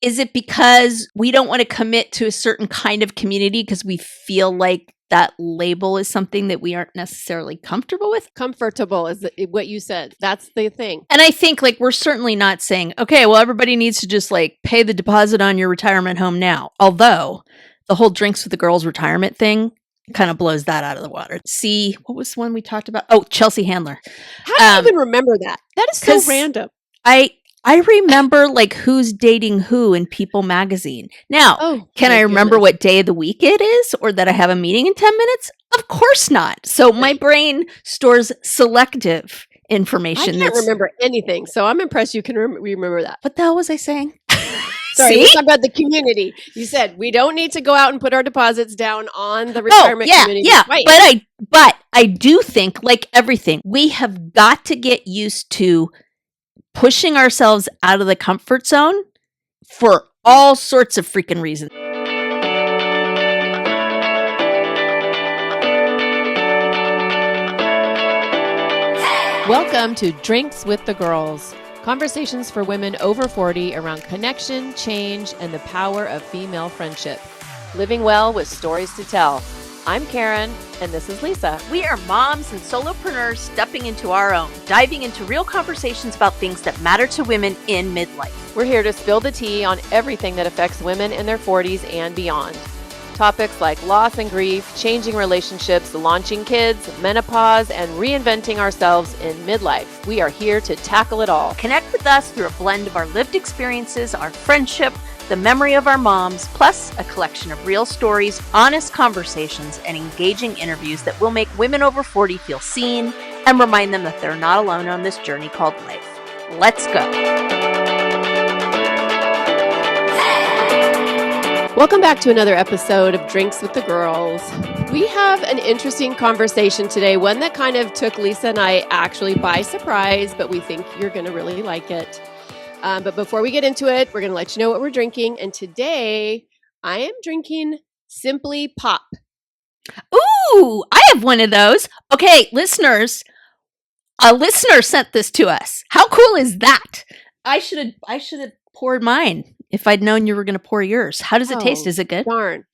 Is it because we don't want to commit to a certain kind of community because we feel like that label is something that we aren't necessarily comfortable with? Comfortable is what you said. That's the thing. And I think like we're certainly not saying, okay, well, everybody needs to just like pay the deposit on your retirement home now. Although the whole drinks with the girls retirement thing kind of blows that out of the water. See, what was the one we talked about? Oh, Chelsea Handler. How do you even remember that? That is so random. I remember like who's dating who in People magazine. Now, can I remember what day of the week it is or that I have a meeting in 10 minutes? Of course not. So my brain stores selective information. I can't remember anything. So I'm impressed you can remember that. What the hell was I saying? Sorry, let's talk about the community. You said we don't need to go out and put our deposits down on the retirement community. Yeah, but I do think, like everything, we have got to get used to pushing ourselves out of the comfort zone for all sorts of freaking reasons. Welcome to Drinks with the Girls. Conversations for women over 40 around connection, change, and the power of female friendship. Living well with stories to tell. I'm Karen, and this is Lisa. We are moms and solopreneurs stepping into our own, diving into real conversations about things that matter to women in midlife. We're here to spill the tea on everything that affects women in their 40s and beyond. Topics like loss and grief, changing relationships, launching kids, menopause, and reinventing ourselves in midlife. We are here to tackle it all. Connect with us through a blend of our lived experiences, our friendship, the memory of our moms, plus a collection of real stories, honest conversations, and engaging interviews that will make women over 40 feel seen and remind them that they're not alone on this journey called life. Let's go. Welcome back to another episode of Drinks with the Girls. We have an interesting conversation today, one that kind of took Lisa and I actually by surprise, but we think you're going to really like it. But before we get into it, we're going to let you know what we're drinking. And today I am drinking Simply Pop. Ooh, I have one of those. Okay, listeners, a listener sent this to us. How cool is that? I should have poured mine if I'd known you were going to pour yours. How does it taste? Is it good? Darn.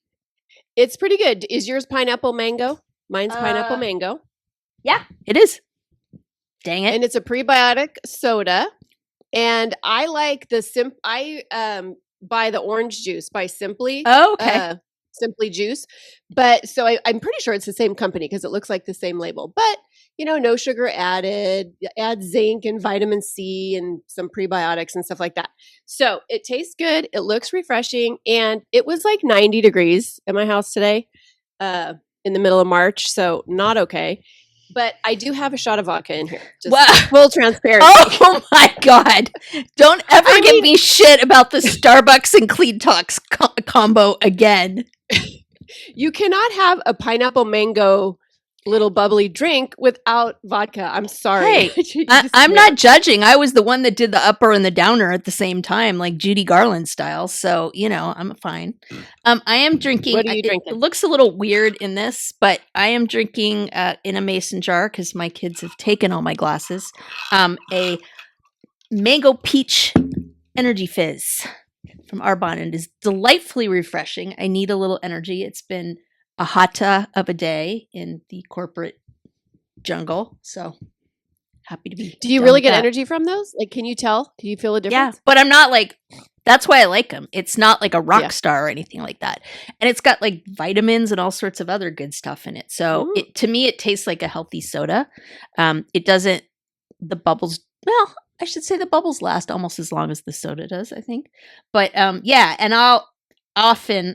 It's pretty good. Is yours pineapple mango? Mine's pineapple mango. Yeah, it is. Dang it. And it's a prebiotic soda. And I like I buy the orange juice by Simply. Oh, okay. Simply Juice. But so I'm pretty sure it's the same company because it looks like the same label. But, no sugar added, add zinc and vitamin C and some prebiotics and stuff like that. So it tastes good. It looks refreshing. And it was like 90 degrees at my house today in the middle of March. So not okay. But I do have a shot of vodka in here. Just full transparency. Oh my God. Don't ever give me shit about the Starbucks and Clean Talks combo again. You cannot have a pineapple mango little bubbly drink without vodka. I'm sorry. Hey, I'm not judging. I was the one that did the upper and the downer at the same time, like Judy Garland style. So, I'm fine. I am drinking. What are you drinking? It looks a little weird in this, but I am drinking in a mason jar because my kids have taken all my glasses. A mango peach energy fizz from Arbonne, and it is delightfully refreshing. I need a little energy. It's been a hata of a day in the corporate jungle. So happy to be. Do you really get energy from those? Like, can you tell? Can you feel a difference? Yeah, but I'm not like, that's why I like them. It's not like a rock star or anything like that. And it's got like vitamins and all sorts of other good stuff in it. So to me, it tastes like a healthy soda. It doesn't, the bubbles, well, I should say the bubbles last almost as long as the soda does, I think. But and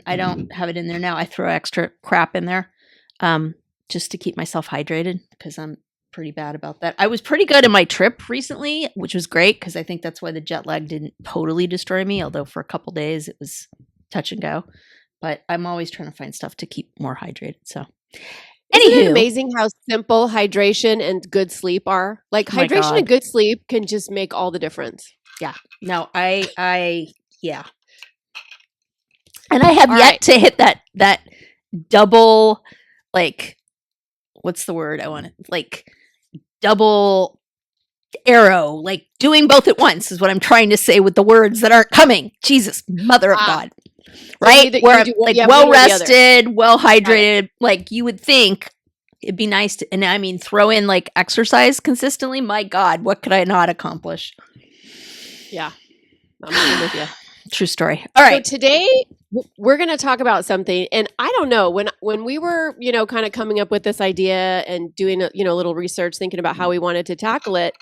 I don't have it in there now. I throw extra crap in there just to keep myself hydrated because I'm pretty bad about that. I was pretty good in my trip recently, which was great because I think that's why the jet lag didn't totally destroy me, although for a couple days it was touch and go. But I'm always trying to find stuff to keep more hydrated. So Isn't it amazing how simple hydration and good sleep are? Like hydration and good sleep can just make all the difference. Yeah. No, yeah. And I have yet to hit that double, like, what's the word I want? Like double arrow, like doing both at once is what I'm trying to say with the words that aren't coming. Jesus, mother of God. Right? Where I'm like well rested, well hydrated. Like you would think it'd be nice to, and I mean, throw in like exercise consistently. My God, what could I not accomplish? Yeah. I'm with you. True story. All right. So today we're going to talk about something, and I don't know, when we were, kind of coming up with this idea and doing a little research, thinking about how we wanted to tackle it,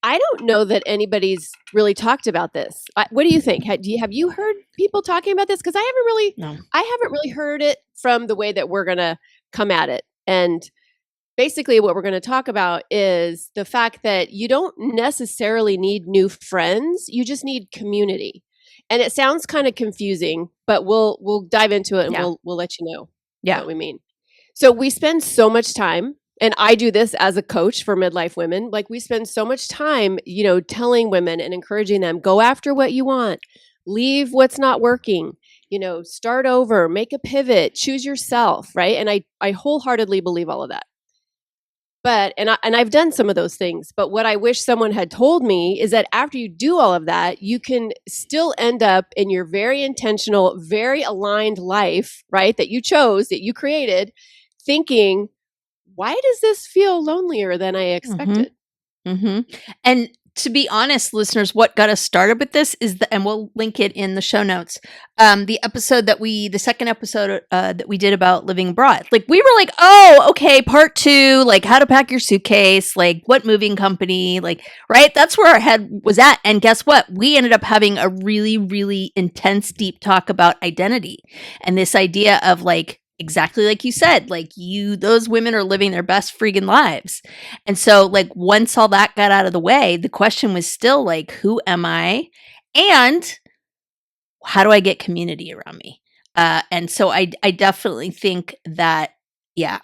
I don't know that anybody's really talked about this. What do you think? Have you heard people talking about this? Because I haven't really heard it from the way that we're going to come at it. And basically what we're going to talk about is the fact that you don't necessarily need new friends. You just need community. And it sounds kind of confusing, but we'll dive into it and we'll let you know what we mean. So we spend so much time, and I do this as a coach for midlife women. Like we spend so much time, telling women and encouraging them, go after what you want, leave what's not working, start over, make a pivot, choose yourself, right? And I wholeheartedly believe all of that. But, and I've done some of those things, but what I wish someone had told me is that after you do all of that, you can still end up in your very intentional, very aligned life, right? That you chose, that you created, thinking, why does this feel lonelier than I expected? Mm-hmm. And to be honest, listeners, what got us started with this is and we'll link it in the show notes. The second episode that we did about living abroad, like we were like, oh, okay, part 2, like how to pack your suitcase, like what moving company, like, right. That's where our head was at. And guess what? We ended up having a really, really intense, deep talk about identity and this idea of like, exactly like you said, like those women are living their best freaking lives. And so like once all that got out of the way, the question was still like, who am I? And how do I get community around me? And so I definitely think that,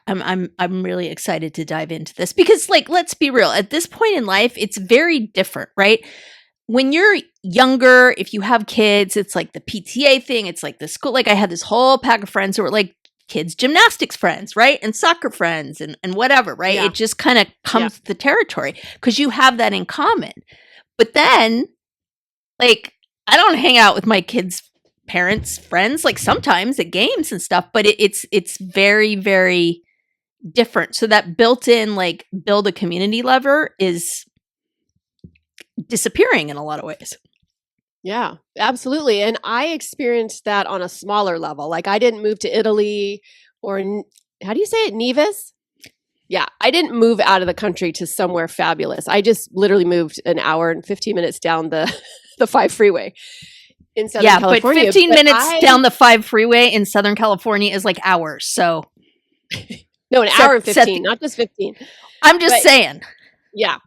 I'm really excited to dive into this because like, let's be real, at this point in life, it's very different, right? When you're younger, if you have kids, it's like the PTA thing. It's like the school. Like I had this whole pack of friends who were like kids gymnastics friends, right? And soccer friends and whatever, right? Yeah. It just kind of comes with the territory because you have that in common. But then like, I don't hang out with my kids' parents' friends, like sometimes at games and stuff, but it's very, very different. So that built-in, like build a community lever is disappearing in a lot of ways. Yeah, absolutely. And I experienced that on a smaller level. Like I didn't move to Italy or how do you say it? Nevis? Yeah, I didn't move out of the country to somewhere fabulous. I just literally moved an hour and 15 minutes down the 5 freeway in Southern California. But 15 minutes down the 5 freeway in Southern California is like hours. So no, an hour and 15, not just 15. I'm just saying. Yeah.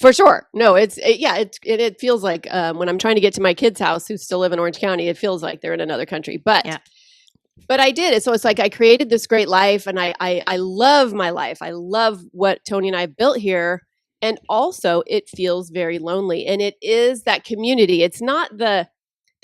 For sure. No, it feels like when I'm trying to get to my kids' house who still live in Orange County, it feels like they're in another country. But I did it. So it's like I created this great life and I love my life. I love what Tony and I have built here. And also it feels very lonely. And it is that community. It's not the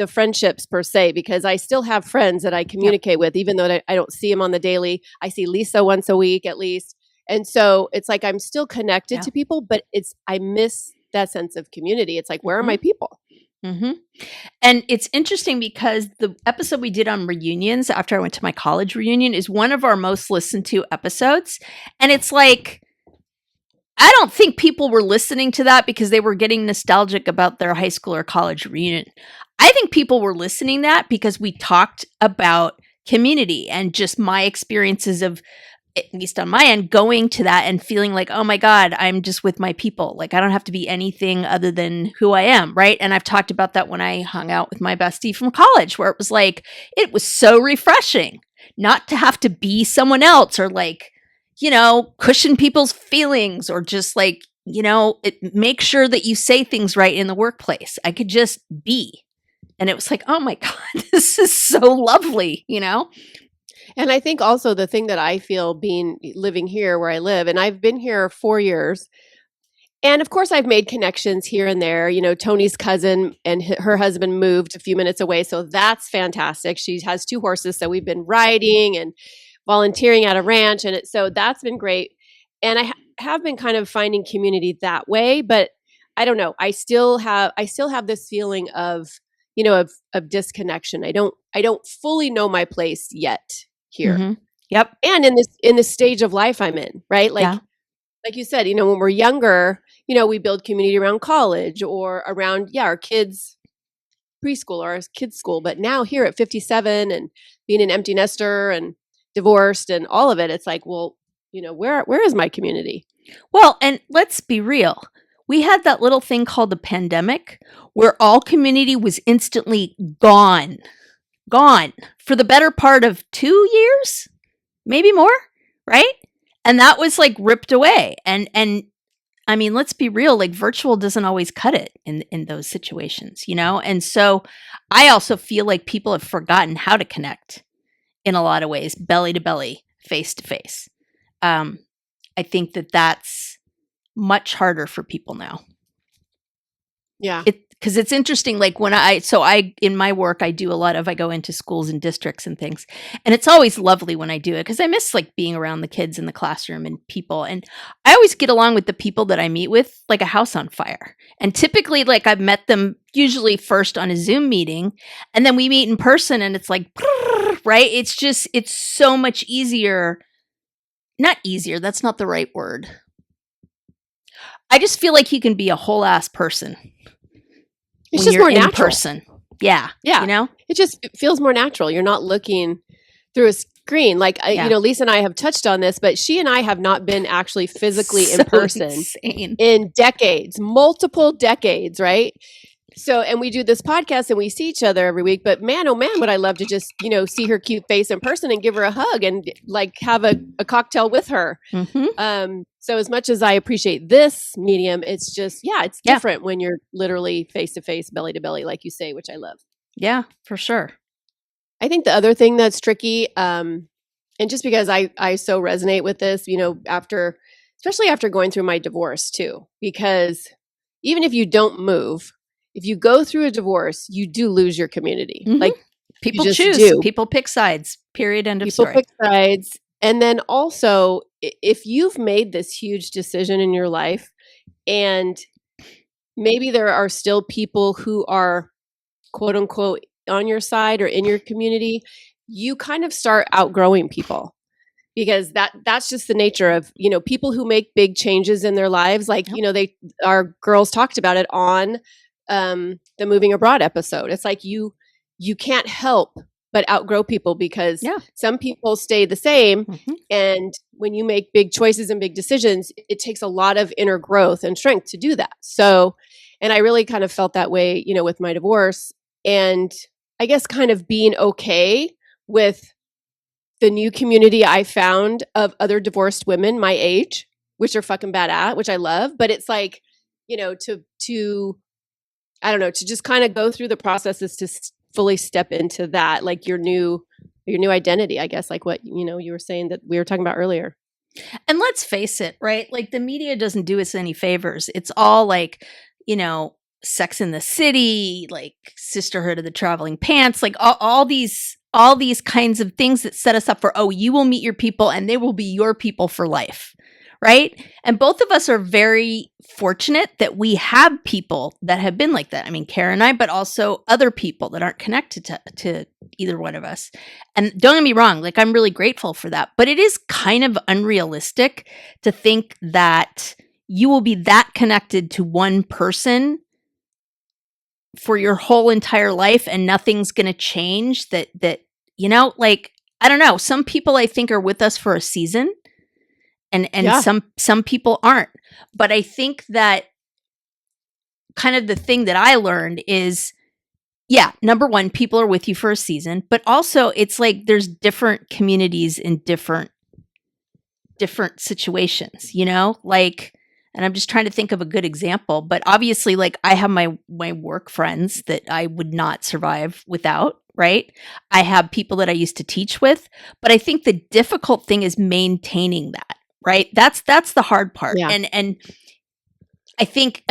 friendships per se, because I still have friends that I communicate with, even though I don't see them on the daily. I see Lisa once a week at least. And so it's like I'm still connected to people, but I miss that sense of community. It's like, where are my people? Mm-hmm. And it's interesting because the episode we did on reunions after I went to my college reunion is one of our most listened to episodes. And it's like, I don't think people were listening to that because they were getting nostalgic about their high school or college reunion. I think people were listening that because we talked about community and just my experiences of, at least on my end, going to that and feeling like, oh my God, I'm just with my people. Like I don't have to be anything other than who I am, right? And I've talked about that when I hung out with my bestie from college, where it was like, it was so refreshing not to have to be someone else or like, cushion people's feelings or just like, make sure that you say things right in the workplace. I could just be. And it was like, oh my God, this is so lovely, And I think also the thing that I feel living here where I live, and I've been here 4 years, and of course I've made connections here and there. Tony's cousin and her husband moved a few minutes away, so that's fantastic. She has 2 horses, so we've been riding and volunteering at a ranch, so that's been great. And I have been kind of finding community that way, but I don't know. I still have this feeling of, of disconnection. I don't fully know my place yet here. Mm-hmm. Yep. And in this stage of life I'm in, right? Like you said, when we're younger, we build community around college or around, our kids' preschool or our kids' school. But now here at 57 and being an empty nester and divorced and all of it, it's like, well, where is my community? Well, and let's be real. We had that little thing called the pandemic where all community was instantly gone for the better part of 2 years, maybe more, right? And that was like ripped away. And I mean, let's be real, like virtual doesn't always cut it in those situations, And so I also feel like people have forgotten how to connect in a lot of ways, belly to belly, face to face. I think that's much harder for people now. Yeah. Because it's interesting, like when in my work, I go into schools and districts and things. And it's always lovely when I do it because I miss like being around the kids in the classroom and people. And I always get along with the people that I meet with like a house on fire. And typically like I've met them usually first on a Zoom meeting and then we meet in person and it's like, right? It's so much easier. Not easier. That's not the right word. I just feel like you can be a whole ass person. It's just more natural. Person. Yeah. Yeah. It feels more natural. You're not looking through a screen. Like, Lisa and I have touched on this, but she and I have not been actually physically in person in decades, multiple decades, right? So, and we do this podcast and we see each other every week, but man, oh man, would I love to just, see her cute face in person and give her a hug and like have a cocktail with her. Mm-hmm. So as much as I appreciate this medium, it's just, it's different when you're literally face to face, belly to belly, like you say, which I love. Yeah, for sure. I think the other thing that's tricky, and just because I so resonate with this, especially after going through my divorce too, because even if you don't move, if you go through a divorce, you do lose your community. Mm-hmm. Like people choose, people pick sides, period, end of story. People pick sides. And then also, if you've made this huge decision in your life and maybe there are still people who are quote unquote on your side or in your community, you kind of start outgrowing people. Because that's just the nature of, people who make big changes in their lives. Like, our girls talked about it on the Moving Abroad episode. It's like you can't help but outgrow people because some people stay the same. Mm-hmm. And when you make big choices and big decisions, it takes a lot of inner growth and strength to do that. So, and I really kind of felt that way, with my divorce and I guess kind of being okay with the new community I found of other divorced women my age, which are fucking bad at, which I love. But it's like, to I don't know, to just kind of go through the processes to fully step into that, like your new identity, I guess, like what, you were saying that we were talking about earlier. And let's face it, right? Like the media doesn't do us any favors. It's all like, Sex in the City, like Sisterhood of the Traveling Pants, like all these kinds of things that set us up for, you will meet your people and they will be your people for life. Right. And both of us are very fortunate that we have people that have been like that. I mean, Kara and I, but also other people that aren't connected to either one of us. And don't get me wrong, like I'm really grateful for that. But it is kind of unrealistic to think that you will be that connected to one person for your whole entire life and nothing's going to change that, like, I don't know. Some people I think are with us for a season. And some people aren't. But I think that kind of the thing that I learned is, number one, people are with you for a season, but also it's like there's different communities in different situations, like, and I'm just trying to think of a good example, but obviously like I have my work friends that I would not survive without. Right. I have people that I used to teach with, but I think the difficult thing is maintaining that. Right. That's the hard part. Yeah. And I think,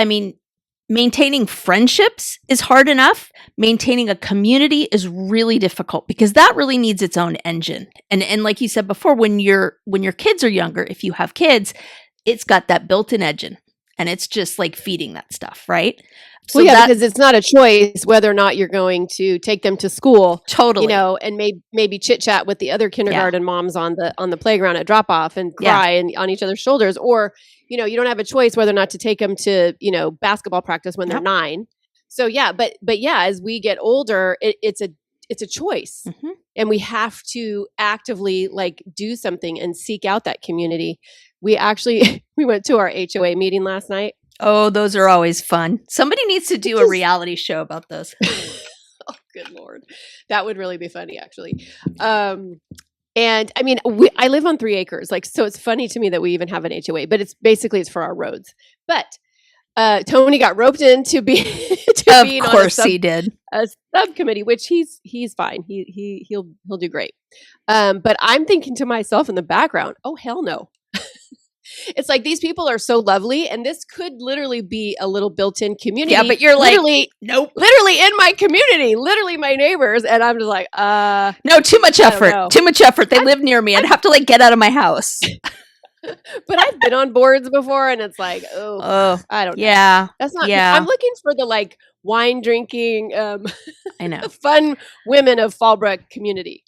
maintaining friendships is hard enough. Maintaining a community is really difficult because that really needs its own engine. And like you said before, when your kids are younger, if you have kids, it's got that built-in engine. and it's just like feeding that stuff, right? So because it's not a choice whether or not you're going to take them to school, totally, and maybe chit chat with the other kindergarten moms on the playground at drop off and cry and on each other's shoulders, or you don't have a choice whether or not to take them to basketball practice when they're 9. So but as we get older, it's a choice, and we have to actively do something and seek out that community. We went to our HOA meeting last night. Oh, those are always fun. Somebody needs to do a reality show about those. Oh, good Lord. That would really be funny, actually. And I mean, I live on 3 acres. So it's funny to me that we even have an HOA, but it's for our roads. But Tony got roped into being of course he did a subcommittee, which he's fine. He'll do great. But I'm thinking to myself in the background, oh hell no. It's like these people are so lovely, and this could literally be a little built-in community. Yeah, but you're literally, nope. Literally in my community, literally my neighbors, and I'm just like, no, too much effort. Too much effort. They live near me. I'd have to get out of my house. But I've been on boards before, and it's like, I don't know. Yeah, that's not. Yeah, I'm looking for the wine drinking, I know, fun women of Fallbrook community.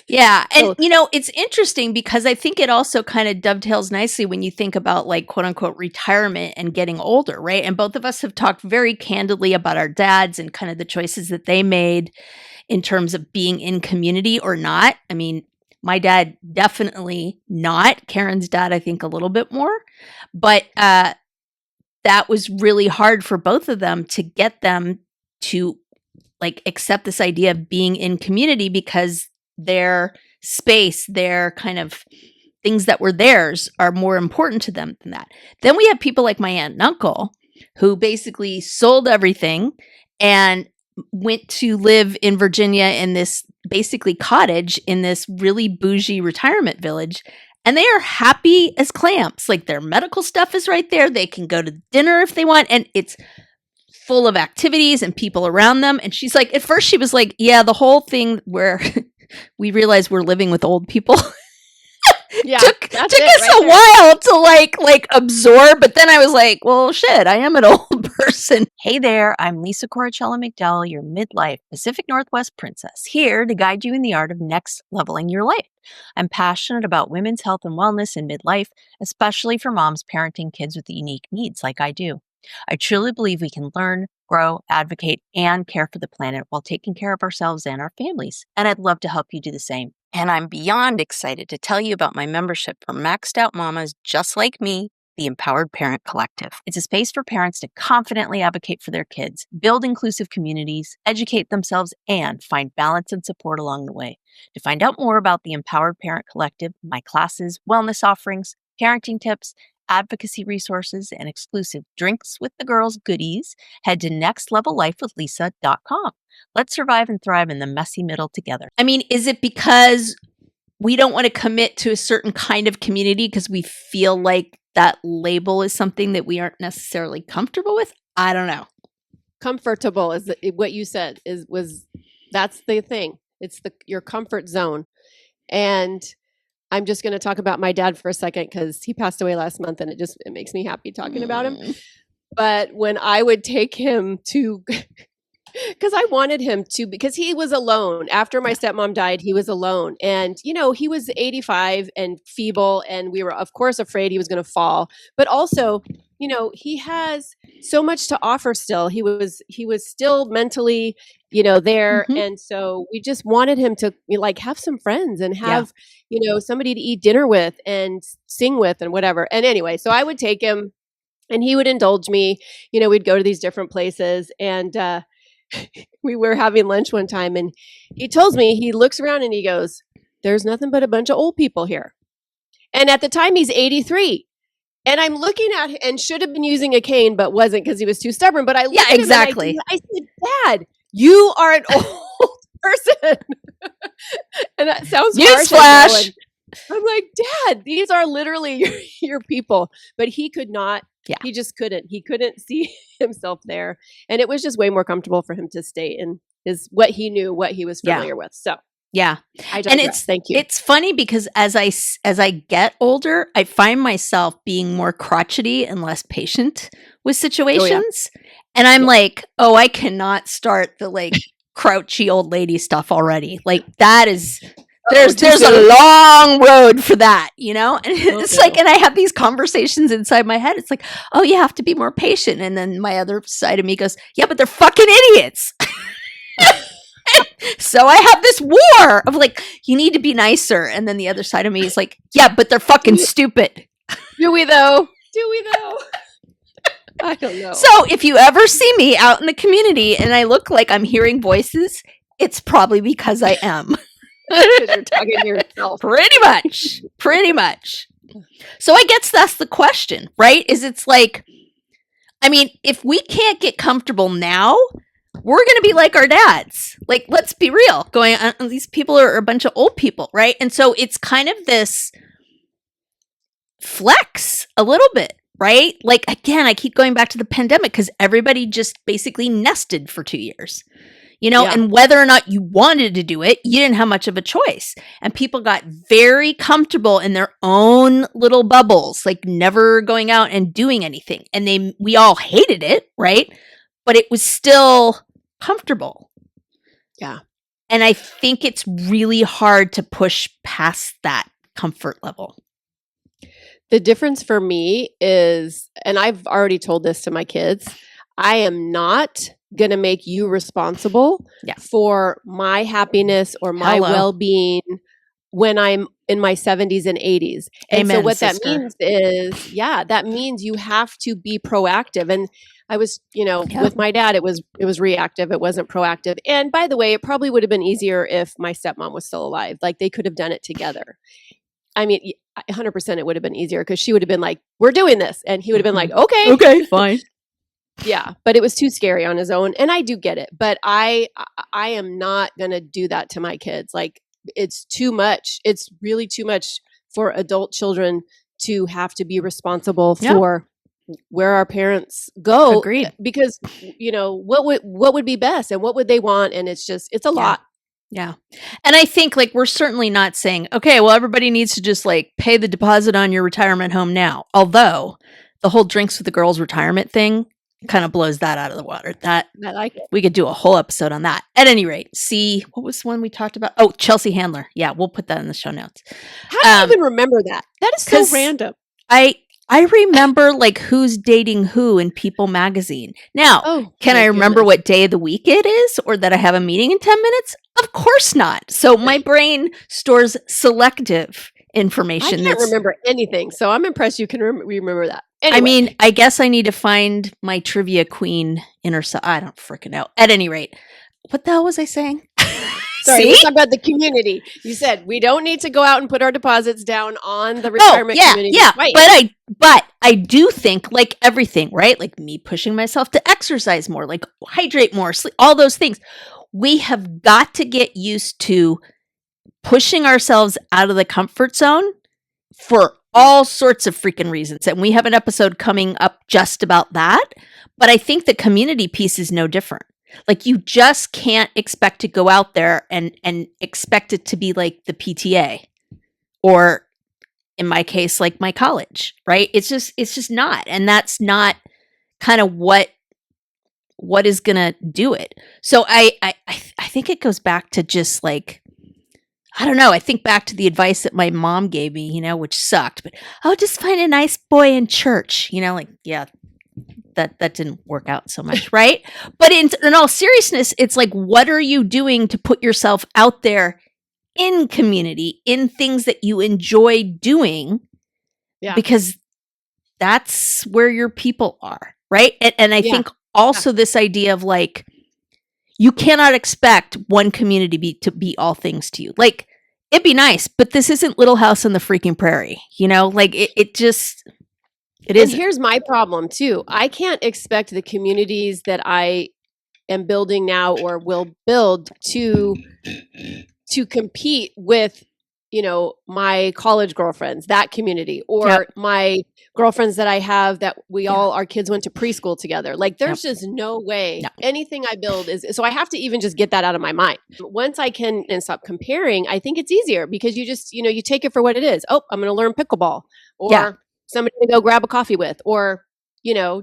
Yeah. And, it's interesting because I think it also kind of dovetails nicely when you think about quote unquote retirement and getting older, right? And both of us have talked very candidly about our dads and kind of the choices that they made in terms of being in community or not. I mean, my dad definitely not. Karen's dad, I think a little bit more. But that was really hard for both of them to get them to accept this idea of being in community because their space, their kind of things that were theirs are more important to them than that. Then we have people like my aunt and uncle who basically sold everything and went to live in Virginia in this basically cottage in this really bougie retirement village. And they are happy as clams. Their medical stuff is right there. They can go to dinner if they want. And it's full of activities and people around them. And she's at first she was yeah, the whole thing where we realized we're living with old people. Yeah, took us a while to absorb, but then I was well, shit, I am an old person. Hey there, I'm Lisa Corricello-McDowell, your midlife Pacific Northwest princess, here to guide you in the art of next leveling your life. I'm passionate about women's health and wellness in midlife, especially for moms parenting kids with unique needs like I do. I truly believe we can learn, grow, advocate, and care for the planet while taking care of ourselves and our families. And I'd love to help you do the same. And I'm beyond excited to tell you about my membership for maxed out mamas just like me, the Empowered Parent Collective. It's a space for parents to confidently advocate for their kids, build inclusive communities, educate themselves, and find balance and support along the way. To find out more about the Empowered Parent Collective, my classes, wellness offerings, parenting tips, advocacy resources, and exclusive Drinks with the Girls goodies, head to nextlevellifewithlisa.com. Let's survive and thrive in the messy middle together. I mean, is it because we don't want to commit to a certain kind of community because we feel like that label is something that we aren't necessarily comfortable with? I don't know. Comfortable is what you said that's the thing. It's your comfort zone. And I'm just going to talk about my dad for a second because he passed away last month and it makes me happy talking about him. But when I would take him to, because I wanted him to, because he was alone. After my stepmom died, he was alone. And, he was 85 and feeble. And we were, of course, afraid he was going to fall. But also, he has so much to offer still. He was still mentally, there. Mm-hmm. And so we just wanted him to have some friends and have, somebody to eat dinner with and sing with and whatever. And anyway, so I would take him and he would indulge me. We'd go to these different places and, we were having lunch one time and he tells me, he looks around and he goes, "There's nothing but a bunch of old people here." And at the time he's 83. And I'm looking at him and should have been using a cane, but wasn't because he was too stubborn. But I looked at exactly. Him and I said, "Dad, you are an old person." And that sounds newsflash. I'm like, "Dad, these are literally your people." But he could not. Yeah. He just couldn't. He couldn't see himself there. And it was just way more comfortable for him to stay in what he knew, what he was familiar with. So Yeah. I And digress. Thank you. it's funny because as I get older, I find myself being more crotchety and less patient with situations. And I'm like, oh, I cannot start the like crouchy old lady stuff already. Like that is there's a long road for that, you know? And it's like, and I have these conversations inside my head. It's like, oh, you have to be more patient. And then my other side of me goes, yeah, but they're fucking idiots. So I have this war of like, you need to be nicer. And then the other side of me is like, yeah, but they're fucking stupid. Do we though? I don't know. So if you ever see me out in the community and I look like I'm hearing voices, it's probably because I am. Because you're talking to yourself. Pretty much. So I guess that's the question, right? It's like, I mean, if we can't get comfortable now, we're going to be like our dads. Like, let's be real. These people are a bunch of old people, right? And so it's kind of this flex a little bit, right? Like, again, I keep going back to the pandemic because everybody just basically nested for 2 years, you know, and whether or not you wanted to do it, you didn't have much of a choice. And people got very comfortable in their own little bubbles, like never going out and doing anything. And we all hated it, right? But it was still comfortable. Yeah. And I think it's really hard to push past that comfort level. The difference for me is, and I've already told this to my kids, I am not going to make you responsible for my happiness or my well-being when I'm in my 70s and 80s. And Amen, so what sister. that means is, that means you have to be proactive. And I was, with my dad, it was reactive. It wasn't proactive. And by the way, it probably would have been easier if my stepmom was still alive. Like they could have done it together. I mean, 100% it would have been easier because she would have been like, we're doing this. And he would have been like, okay, fine. Yeah, but it was too scary on his own. And I do get it. But I am not going to do that to my kids. Like it's too much. It's really too much for adult children to have to be responsible for where our parents go. Agreed. Because, what would be best and what would they want? And it's a lot. Yeah. And I think like we're certainly not saying, okay, well, everybody needs to just like pay the deposit on your retirement home now. Although the whole drinks with the girls retirement thing kind of blows that out of the water. That I like it. We could do a whole episode on that. At any rate, what was the one we talked about? Oh, Chelsea Handler. Yeah, we'll put that in the show notes. How do you even remember that? That is so random. I remember like who's dating who in People magazine. Now, can I remember what day of the week it is or that I have a meeting in 10 minutes? Of course not. So my brain stores selective information. I can't remember anything. So I'm impressed you can remember that. Anyway. I mean, I guess I need to find my trivia queen I don't freaking know. At any rate, what the hell was I saying? Sorry, let's talk about the community. You said we don't need to go out and put our deposits down on the retirement community. Yeah, right. But I do think like everything, right? Like me pushing myself to exercise more, like hydrate more, sleep, all those things. We have got to get used to pushing ourselves out of the comfort zone for all sorts of freaking reasons. And we have an episode coming up just about that. But I think the community piece is no different. Like you just can't expect to go out there and expect it to be like the PTA or in my case, like my college, right? It's just not. And that's not kind of what is going to do it. So I think it goes back to just like, I don't know. I think back to the advice that my mom gave me, which sucked, but just find a nice boy in church, like, yeah, that didn't work out so much. Right. But in all seriousness, it's like, what are you doing to put yourself out there in community, in things that you enjoy doing? Yeah. Because that's where your people are. Right. And I think also this idea of like, you cannot expect one community to be all things to you. Like, it'd be nice, but this isn't Little House on the freaking Prairie, like it is. And here's my problem too. I can't expect the communities that I am building now or will build to compete with my college girlfriends, that community, or my girlfriends that I have that our kids went to preschool together. Like there's just no way anything I build so I have to even just get that out of my mind. Once I can and stop comparing, I think it's easier because you just, you take it for what it is. Oh, I'm going to learn pickleball or somebody to go grab a coffee with, or,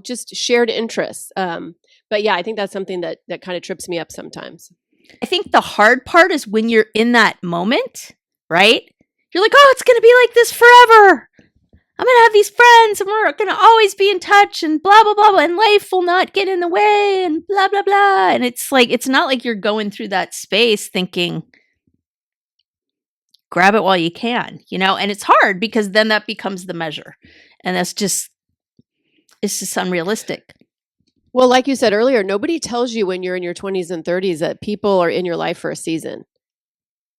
just shared interests. But yeah, I think that's something that kind of trips me up sometimes. I think the hard part is when you're in that moment, right? You're like, oh, it's going to be like this forever. I'm going to have these friends and we're going to always be in touch and blah, blah, blah, blah. And life will not get in the way and blah, blah, blah. And it's like, it's not like you're going through that space thinking, grab it while you can, and it's hard because then that becomes the measure. And it's just unrealistic. Well, like you said earlier, nobody tells you when you're in your 20s and 30s that people are in your life for a season.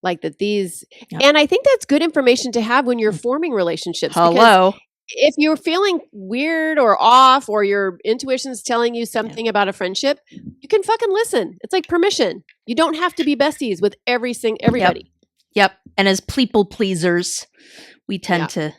Like that and I think that's good information to have when you're forming relationships. Hello. If you're feeling weird or off, or your intuition's telling you something about a friendship, you can fucking listen. It's like permission. You don't have to be besties with everybody. Yep. And as people pleasers, we tend to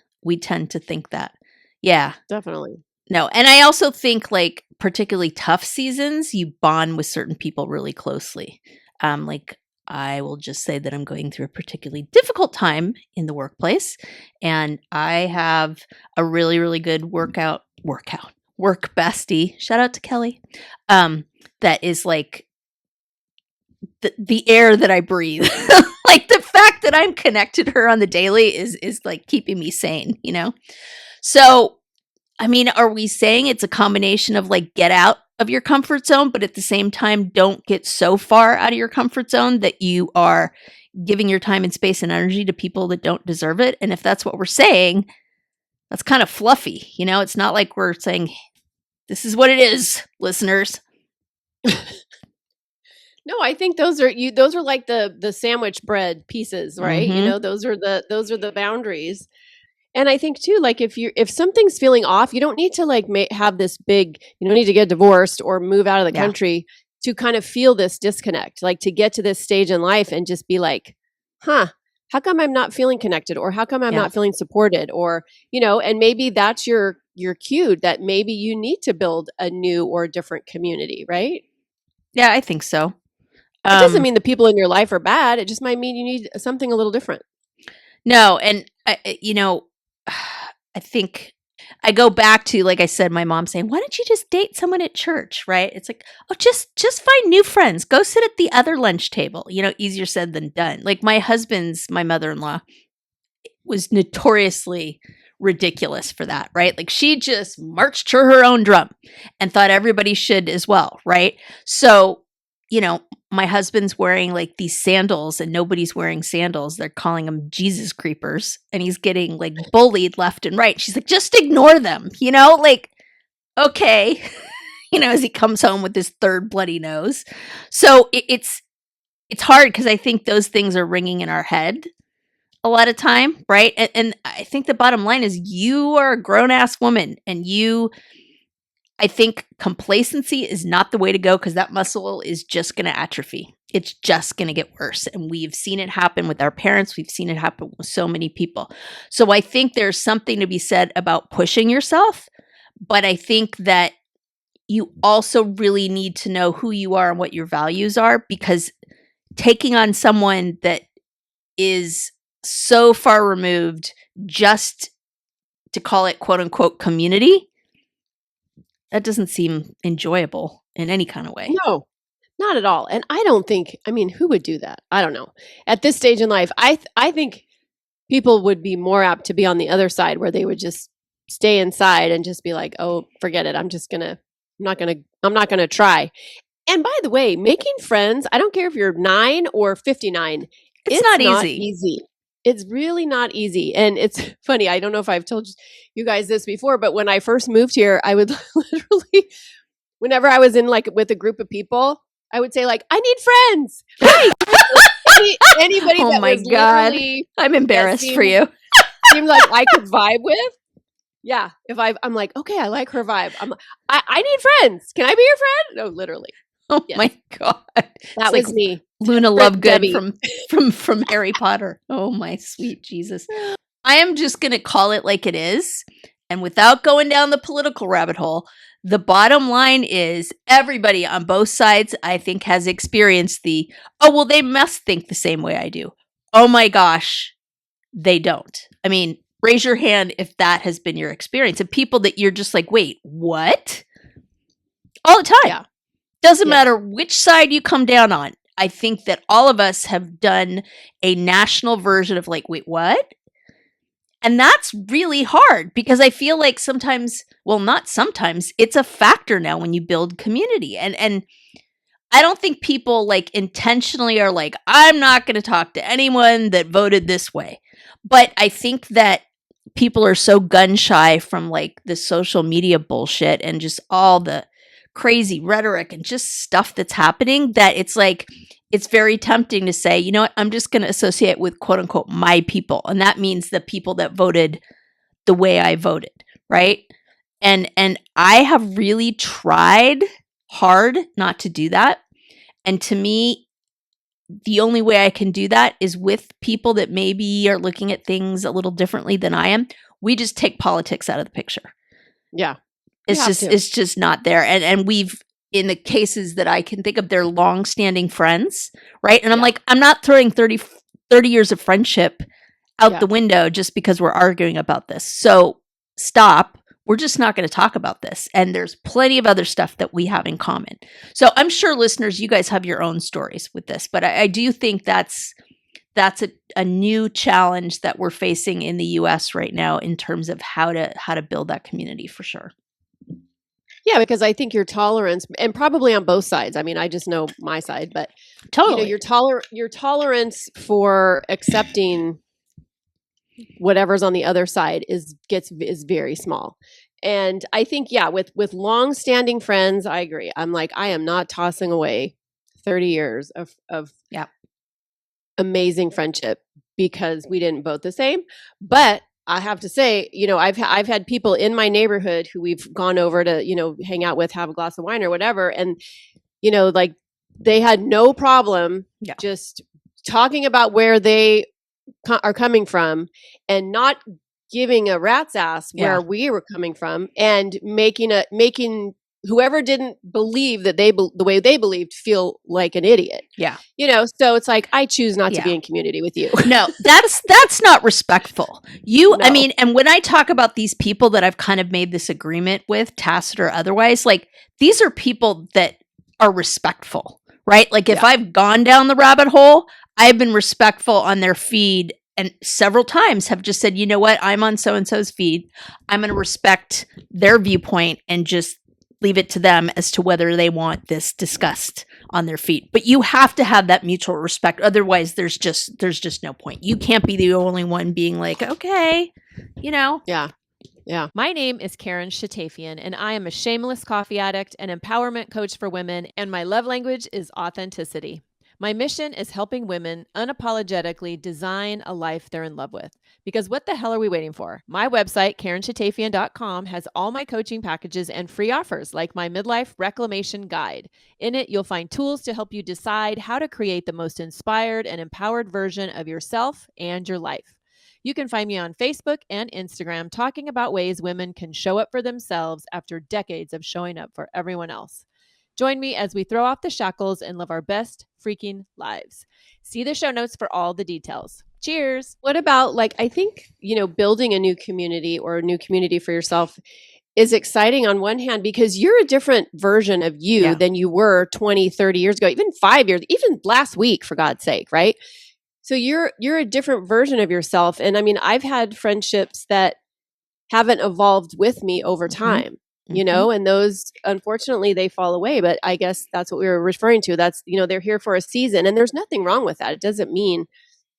think that. Yeah. Definitely. No. And I also think like particularly tough seasons, you bond with certain people really closely. Like I will just say that I'm going through a particularly difficult time in the workplace, and I have a really, really good work bestie. Shout out to Kelly. That is like the air that I breathe. Like the fact that I'm connected to her on the daily is like keeping me sane, So, I mean, are we saying it's a combination of like get out of your comfort zone, but at the same time, don't get so far out of your comfort zone that you are giving your time and space and energy to people that don't deserve it? And if that's what we're saying, that's kind of fluffy. It's not like we're saying, this is what it is, listeners. No, I think those are like the sandwich bread pieces, right? Mm-hmm. Those are the boundaries. And I think too, like if something's feeling off, you don't need to like have this big, you don't need to get divorced or move out of the country to kind of feel this disconnect, like to get to this stage in life and just be like, how come I'm not feeling connected, or how come I'm not feeling supported, or, and maybe that's your cue that maybe you need to build a new or different community, right? Yeah, I think so. It doesn't mean the people in your life are bad. It just might mean you need something a little different. No. And, I think I go back to, like I said, my mom saying, why don't you just date someone at church, right? It's like, oh, just find new friends. Go sit at the other lunch table. Easier said than done. Like my mother-in-law was notoriously ridiculous for that, right? Like she just marched to her own drum and thought everybody should as well, right? So, my husband's wearing like these sandals and nobody's wearing sandals. They're calling them Jesus creepers, and he's getting like bullied left and right. She's like, just ignore them, like, okay, as he comes home with his third bloody nose. So it's hard because I think those things are ringing in our head a lot of time, right? And I think the bottom line is you are a grown-ass woman, and I think complacency is not the way to go, because that muscle is just going to atrophy. It's just going to get worse. And we've seen it happen with our parents. We've seen it happen with so many people. So I think there's something to be said about pushing yourself. But I think that you also really need to know who you are and what your values are, because taking on someone that is so far removed just to call it quote unquote community, that doesn't seem enjoyable in any kind of way. No, not at all. And I don't think, who would do that? I don't know. At this stage in life, I think people would be more apt to be on the other side, where they would just stay inside and just be like, oh, forget it. I'm not going to try. And by the way, making friends, I don't care if you're 9 or 59. It's not easy. It's really not easy. And it's funny. I don't know if I've told you guys this before, but when I first moved here, I would literally, whenever I was in like with a group of people, I would say like, I need friends. Hi. Anybody oh that my was God. I'm embarrassed for you. Seemed like I could vibe with. Yeah. If I'm like, okay, I like her vibe. I need friends. Can I be your friend? No, literally. Oh Yes. my God. That It's was like me. Luna Different Lovegood Debbie. from Harry Potter. Oh my sweet Jesus. I am just going to call it like it is. And without going down the political rabbit hole, the bottom line is everybody on both sides, I think, has experienced oh, well, they must think the same way I do. Oh my gosh, they don't. I mean, raise your hand if that has been your experience of people that you're just like, wait, what? All the time. Yeah. Doesn't Yeah. matter which side you come down on. I think that all of us have done a national version of like, wait, what? And that's really hard because I feel like sometimes, well, not sometimes, it's a factor now when you build community. And I don't think people like intentionally are like, I'm not going to talk to anyone that voted this way. But I think that people are so gun shy from like the social media bullshit and just all the crazy rhetoric and just stuff that's happening that it's like, it's very tempting to say, you know what, I'm just going to associate with quote unquote my people. And that means the people that voted the way I voted, right? And I have really tried hard not to do that. And to me, the only way I can do that is with people that maybe are looking at things a little differently than I am. We just take politics out of the picture. Yeah. It's just not there. And we've, in the cases that I can think of, they're long-standing friends, right? And I'm like, I'm not throwing 30 years of friendship out the window just because we're arguing about this. So stop. We're just not going to talk about this. And there's plenty of other stuff that we have in common. So I'm sure listeners, you guys have your own stories with this, but I do think that's a new challenge that we're facing in the US right now in terms of how to build that community for sure. Yeah, because I think your tolerance, and probably on both sides. I mean, I just know my side, but Totally. your tolerance for accepting whatever's on the other side is very small. And I think, with long-standing friends, I agree. I'm like, I am not tossing away 30 years of amazing friendship because we didn't vote the same. But I have to say, I've had people in my neighborhood who we've gone over to, hang out with, have a glass of wine or whatever. And, like they had no problem just talking about where they are coming from and not giving a rat's ass where we were coming from and making whoever didn't believe that the way they believed feel like an idiot. Yeah. So it's like, I choose not to be in community with you. No, that's not respectful. I mean, and when I talk about these people that I've kind of made this agreement with, tacit or otherwise, like these are people that are respectful, right? Like if I've gone down the rabbit hole, I've been respectful on their feed and several times have just said, you know what, I'm on so-and-so's feed. I'm going to respect their viewpoint and just leave it to them as to whether they want this discussed on their feed. But you have to have that mutual respect. Otherwise, there's just no point. You can't be the only one being like, okay, Yeah. Yeah. My name is Karen Shatafian, and I am a shameless coffee addict and empowerment coach for women, and my love language is authenticity. My mission is helping women unapologetically design a life they're in love with. Because what the hell are we waiting for? My website, KarenShatafian.com, has all my coaching packages and free offers like my Midlife Reclamation Guide. In it, you'll find tools to help you decide how to create the most inspired and empowered version of yourself and your life. You can find me on Facebook and Instagram talking about ways women can show up for themselves after decades of showing up for everyone else. Join me as we throw off the shackles and live our best freaking lives. See the show notes for all the details. Cheers. What about I think, building a new community or a new community for yourself is exciting on one hand because you're a different version of you than you were 20, 30 years ago, even 5 years, even last week, for God's sake, right? So you're a different version of yourself. And I mean, I've had friendships that haven't evolved with me over time. And those, unfortunately, they fall away. But I guess that's what we were referring to. That's, they're here for a season and there's nothing wrong with that. It doesn't mean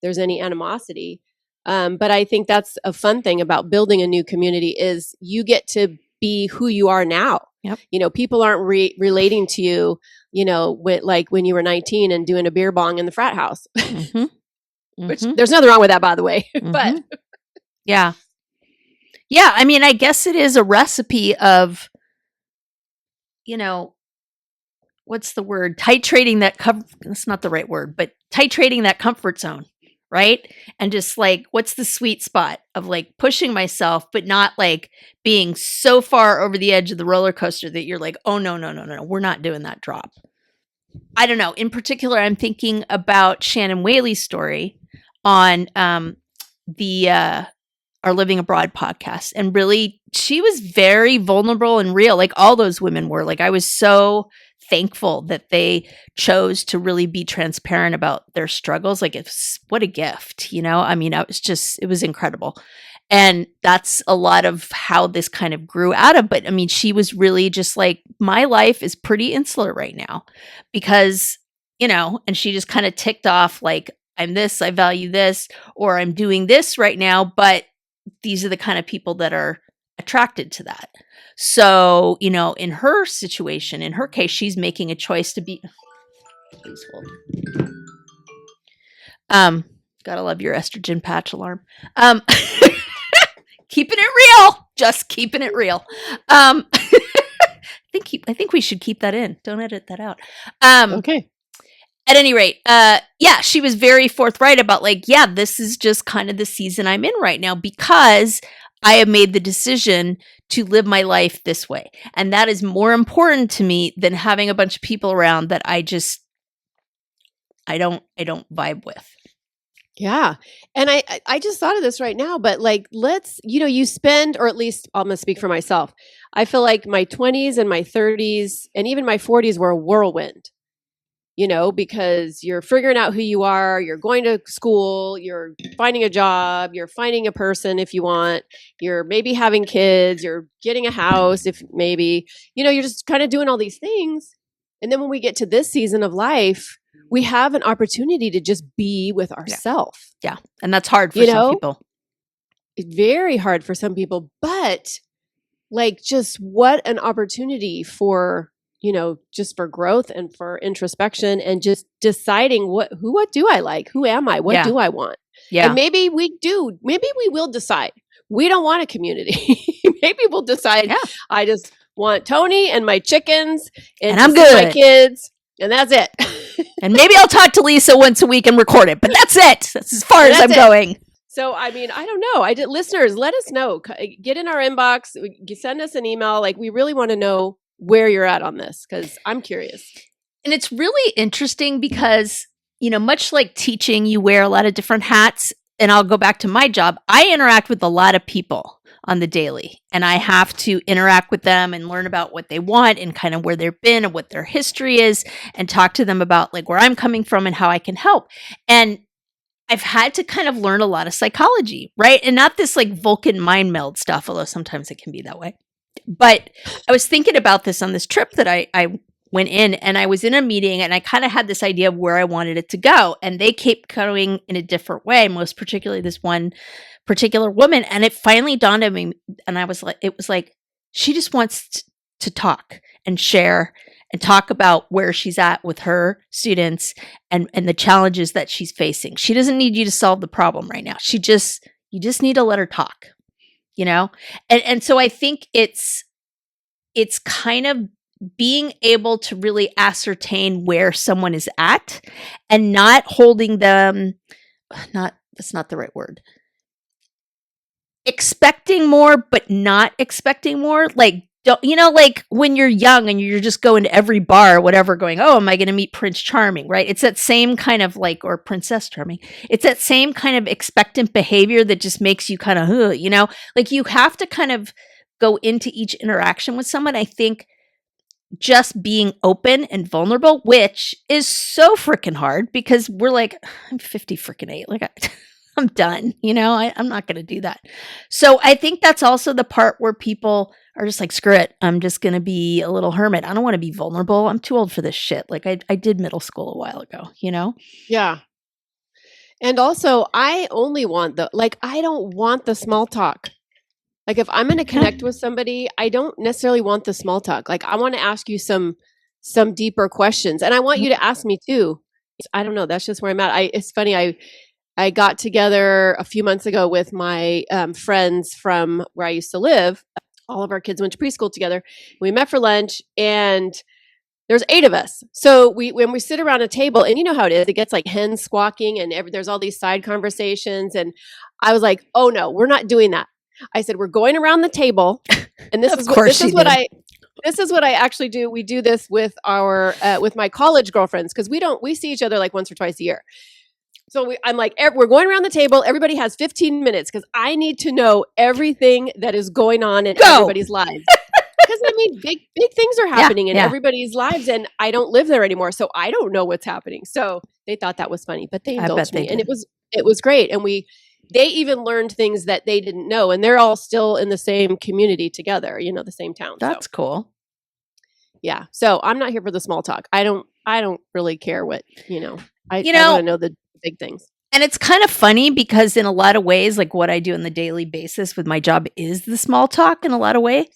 there's any animosity. But I think that's a fun thing about building a new community is you get to be who you are now. Yep. People aren't relating to you, when you were 19 and doing a beer bong in the frat house, which there's nothing wrong with that, by the way. But yeah. I mean, I guess it is a recipe of, what's the word? Titrating that that's not the right word, but titrating that comfort zone, right? And just like, what's the sweet spot of like pushing myself, but not like being so far over the edge of the roller coaster that you're like, oh, no, we're not doing that drop. I don't know. In particular, I'm thinking about Shannon Whaley's story on the Our Living Abroad podcast. And really, she was very vulnerable and real, like all those women were. Like, I was so thankful that they chose to really be transparent about their struggles. Like, what a gift, you know? I mean, it was incredible. And that's a lot of how this kind of grew out of. But I mean, she was really just like, my life is pretty insular right now because, you know, and she just kind of ticked off like, I'm this, I value this, or I'm doing this right now, but these are the kind of people that are attracted to that. So, you know, in her situation, in her case, she's making a choice to be, please hold. Gotta love your estrogen patch alarm. Keeping it real, just keeping it real. I think we should keep that in. Don't edit that out. Okay. At any rate, yeah, she was very forthright about like, yeah, this is just kind of the season I'm in right now because I have made the decision to live my life this way. And that is more important to me than having a bunch of people around that I don't vibe with. Yeah. And I just thought of this right now, but like, let's, you know, you spend, or at least I'm going to speak for myself. I feel like my 20s and my 30s and even my 40s were a whirlwind, you know, because you're figuring out who you are, you're going to school, you're finding a job, you're finding a person if you want, you're maybe having kids, you're getting a house if maybe, you know, you're just kind of doing all these things. And then when we get to this season of life, we have an opportunity to just be with ourselves. Yeah. And that's hard for some people. It's very hard for some people, but like just what an opportunity for, you know, just for growth and for introspection and just deciding what do I like? Who am I? What do I want? Yeah. And maybe we will decide we don't want a community. Maybe we'll decide I just want Tony and my chickens and I'm good. My kids. And that's it. And maybe I'll talk to Lisa once a week and record it, but that's it. That's as far as I'm going. So, I mean, I don't know. Listeners, let us know. Get in our inbox. Send us an email. Like, we really want to know where you're at on this because I'm curious. And it's really interesting because, you know, much like teaching, you wear a lot of different hats. And I'll go back to my job. I interact with a lot of people on the daily, and I have to interact with them and learn about what they want and kind of where they've been and what their history is and talk to them about like where I'm coming from and how I can help. And I've had to kind of learn a lot of psychology, right? And not this like Vulcan mind meld stuff, although sometimes it can be that way. But I was thinking about this on this trip that I went in, and I was in a meeting and I kind of had this idea of where I wanted it to go. And they kept going in a different way, most particularly this one particular woman. And it finally dawned on me. And it was like, she just wants to talk and share and talk about where she's at with her students and the challenges that she's facing. She doesn't need you to solve the problem right now. You just need to let her talk, you know? And so I think it's kind of being able to really ascertain where someone is at and not holding them, that's not the right word. Expecting more, but not expecting more. Like, don't, you know, like when you're young and you're just going to every bar or whatever going, oh, am I going to meet Prince Charming? Right. It's that same kind of like, or Princess Charming. It's that same kind of expectant behavior that just makes you kind of, you know, like you have to kind of go into each interaction with someone. I think just being open and vulnerable, which is so freaking hard because we're like, I'm 50 freaking 8. Like I'm done, you know, I'm not going to do that. So I think that's also the part where people are just like, screw it. I'm just going to be a little hermit. I don't want to be vulnerable. I'm too old for this shit. Like I did middle school a while ago, you know? Yeah. And also I only want I don't want the small talk. Like if I'm going to connect with somebody, I don't necessarily want the small talk. Like I want to ask you some deeper questions, and I want you to ask me too. I don't know. That's just where I'm at. It's funny. I got together a few months ago with my friends from where I used to live. All of our kids went to preschool together. We met for lunch, and there's 8 of us. So when we sit around a table, and you know how it is, it gets like hens squawking and there's all these side conversations. And I was like, oh no, we're not doing that. I said, we're going around the table. And this is what I actually do. We do this with our, with my college girlfriends. Cause we see each other like once or twice a year. So I'm like, we're going around the table. Everybody has 15 minutes because I need to know everything that is going on in everybody's lives. Because I mean, big things are happening in everybody's lives, and I don't live there anymore, so I don't know what's happening. So they thought that was funny, but they indulged me, and it was great. And they even learned things that they didn't know, and they're all still in the same community together, the same town. That's cool. Yeah. So I'm not here for the small talk. I don't really care what I want to know the big things. And it's kind of funny because in a lot of ways, like what I do on the daily basis with my job is the small talk in a lot of ways.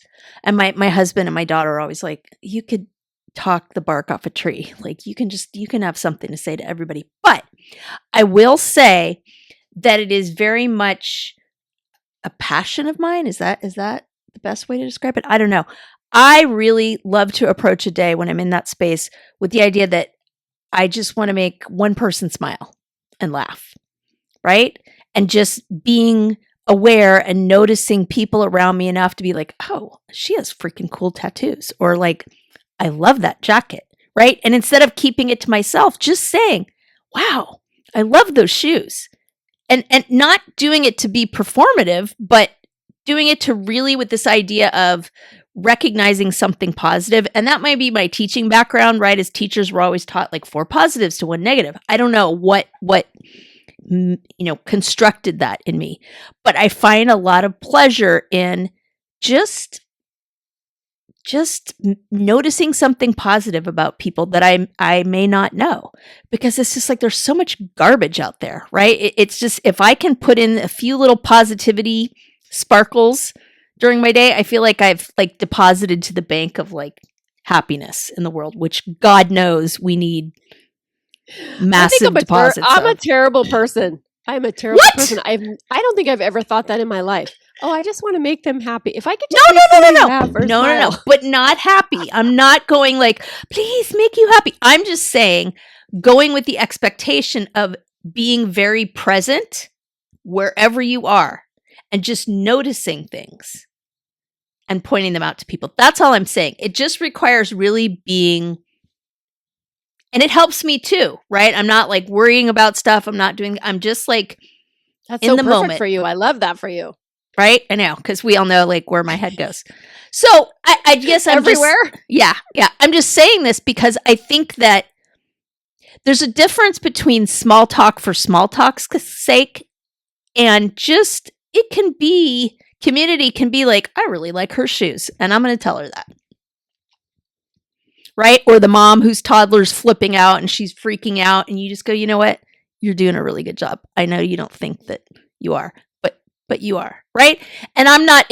And my husband and my daughter are always like, you could talk the bark off a tree. Like you can have something to say to everybody. But I will say that it is very much a passion of mine. Is that the best way to describe it? I don't know. I really love to approach a day when I'm in that space with the idea that I just want to make one person smile and laugh, right? And just being aware and noticing people around me enough to be like, oh, she has freaking cool tattoos, or like, I love that jacket, right? And instead of keeping it to myself, just saying, wow, I love those shoes. And not doing it to be performative, but doing it to really with this idea of recognizing something positive. And that might be my teaching background, right? As teachers, we're always taught like 4 positives to 1 negative. I don't know what constructed that in me, but I find a lot of pleasure in just noticing something positive about people that I may not know, because it's just like there's so much garbage out there, right? It's just, if I can put in a few little positivity sparkles during my day, I feel like I've like deposited to the bank of like happiness in the world, which God knows we need massive deposits. I'm a terrible person. I'm a terrible person. I don't think I've ever thought that in my life. Oh, I just want to make them happy. If I could just no, but not happy. I'm not going like, please make you happy. I'm just saying, going with the expectation of being very present wherever you are and just noticing things and pointing them out to people. That's all I'm saying. It just requires really being, and it helps me too, right? I'm not like worrying about stuff. I'm just like, that's in so the perfect moment for you. I love that for you. Right? I know, because we all know like where my head goes. So I guess I'm everywhere. Yeah. I'm just saying this because I think that there's a difference between small talk for small talk's sake, and just community can be like, I really like her shoes, and I'm going to tell her that. Right? Or the mom whose toddler's flipping out and she's freaking out, and you just go, you know what? You're doing a really good job. I know you don't think that you are, but you are, right? And I'm not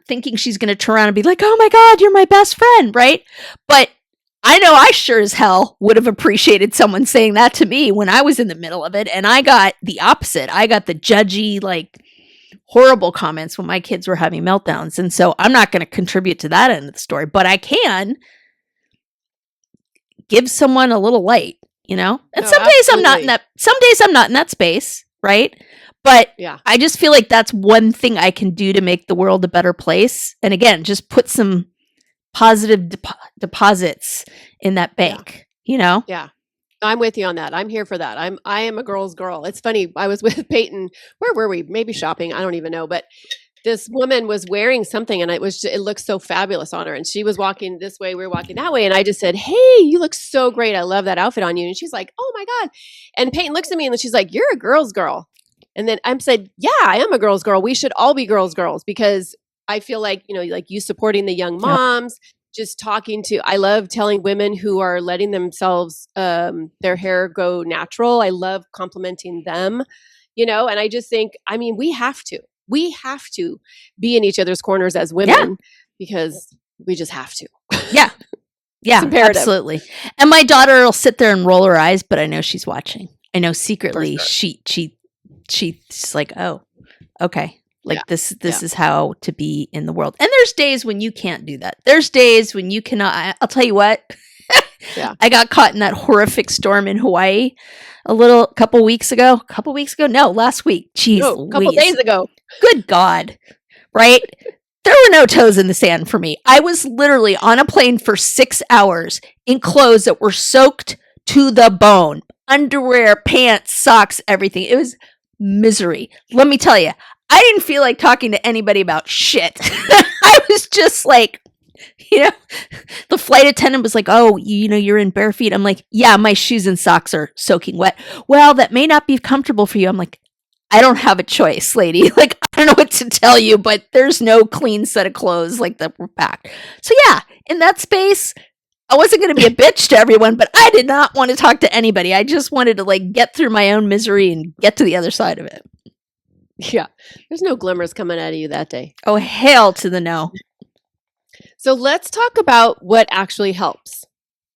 thinking she's going to turn around and be like, oh my God, you're my best friend, right? But I know I sure as hell would have appreciated someone saying that to me when I was in the middle of it. And I got the opposite. I got the judgy, like horrible comments when my kids were having meltdowns. And so I'm not going to contribute to that end of the story, but I can give someone a little light, And some days I'm not in that space, right? But yeah. I just feel like that's one thing I can do to make the world a better place. And again, just put some positive deposits in that bank, Yeah. I'm with you on that. I'm here for that. I am a girl's girl. It's funny. I was with Peyton. Where were we? Maybe shopping. I don't even know. But this woman was wearing something, and it looked so fabulous on her. And she was walking this way. We were walking that way. And I just said, hey, you look so great. I love that outfit on you. And she's like, oh my God. And Peyton looks at me and she's like, you're a girl's girl. And then I said, yeah, I am a girl's girl. We should all be girls, because I feel like, like you supporting the young moms, just talking to, I love telling women who are letting themselves, their hair go natural. I love complimenting them, and I just think, we have to be in each other's corners as women because we just have to. Yeah. Yeah, absolutely. And my daughter will sit there and roll her eyes, but I know she's watching. I know secretly she's like, oh, okay. Like this is how to be in the world. And there's days when you can't do that. There's days when you cannot. I'll tell you what, Yeah. I got caught in that horrific storm in Hawaii couple weeks ago. No, last week. Jeez, No, a couple Louise. days ago. Good God. Right? There were no toes in the sand for me. I was literally on a plane for 6 hours in clothes that were soaked to the bone. Underwear, pants, socks, everything. It was misery. Let me tell you, I didn't feel like talking to anybody about shit. I was just like, the flight attendant was like, oh, you're in bare feet. I'm like, yeah, my shoes and socks are soaking wet. Well, that may not be comfortable for you. I'm like, I don't have a choice, lady. Like, I don't know what to tell you, but there's no clean set of clothes like that were packed. So yeah, in that space, I wasn't going to be a bitch to everyone, but I did not want to talk to anybody. I just wanted to get through my own misery and get to the other side of it. Yeah. There's no glimmers coming out of you that day. Oh, hail to the no. So let's talk about what actually helps.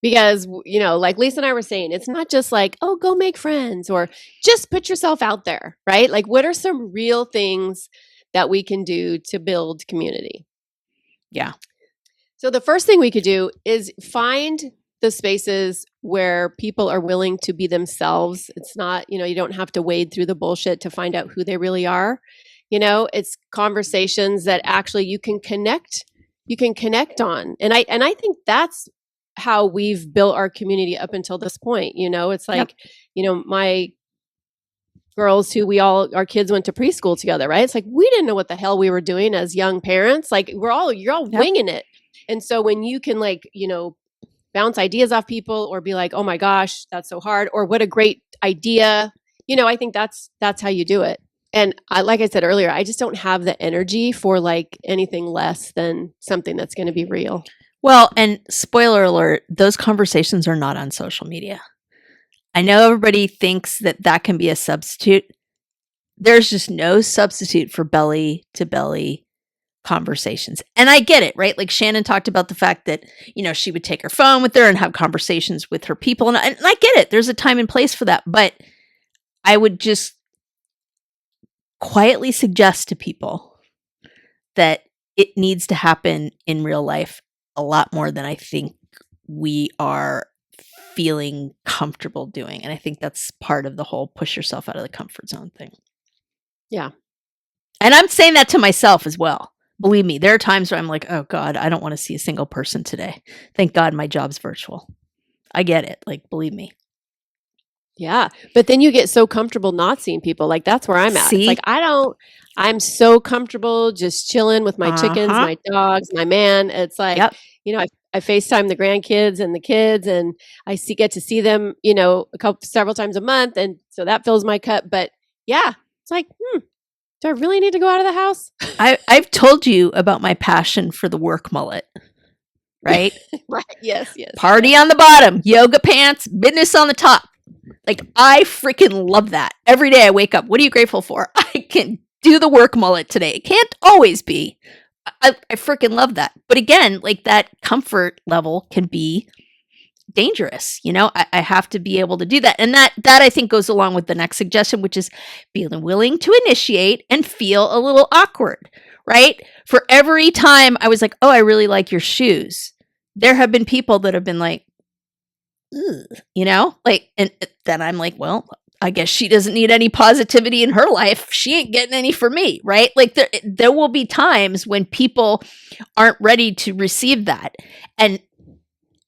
Because, like Lisa and I were saying, it's not just like, oh, go make friends or just put yourself out there, right? Like, what are some real things that we can do to build community? Yeah. So the first thing we could do is find the spaces where people are willing to be themselves. It's not, you don't have to wade through the bullshit to find out who they really are. It's conversations that actually you can connect on. And I think that's how we've built our community up until this point. It's like, my girls who our kids went to preschool together, right? It's like, we didn't know what the hell we were doing as young parents. Like you're all winging it. And so when you can bounce ideas off people or be like, oh my gosh, that's so hard. Or what a great idea. I think that's how you do it. And like I said earlier, I just don't have the energy for anything less than something that's going to be real. Well, and spoiler alert, those conversations are not on social media. I know everybody thinks that can be a substitute. There's just no substitute for belly to belly conversations. And I get it, right? Like Shannon talked about the fact that, she would take her phone with her and have conversations with her people. And I get it. There's a time and place for that. But I would just quietly suggest to people that it needs to happen in real life a lot more than I think we are feeling comfortable doing. And I think that's part of the whole push yourself out of the comfort zone thing. Yeah. And I'm saying that to myself as well. Believe me, there are times where I'm like, oh God, I don't want to see a single person today. Thank God my job's virtual. I get it. Believe me. Yeah. But then you get so comfortable not seeing people. That's where I'm at. See? It's I'm so comfortable just chilling with my chickens, my dogs, my man. It's like, I FaceTime the grandkids and the kids and I get to see them, several times a month. And so that fills my cup. But yeah, it's like, do I really need to go out of the house? I've told you about my passion for the work mullet, right? Right. Yes. Party on the bottom, yoga pants, business on the top. I freaking love that. Every day I wake up, what are you grateful for? I can do the work mullet today. It can't always be. I freaking love that. But again, that comfort level can be dangerous. I have to be able to do that. And that I think goes along with the next suggestion, which is being willing to initiate and feel a little awkward, right? For every time I was like, oh, I really like your shoes, there have been people that have been like, and then I'm like, well, I guess she doesn't need any positivity in her life. She ain't getting any from me, right? There will be times when people aren't ready to receive that. And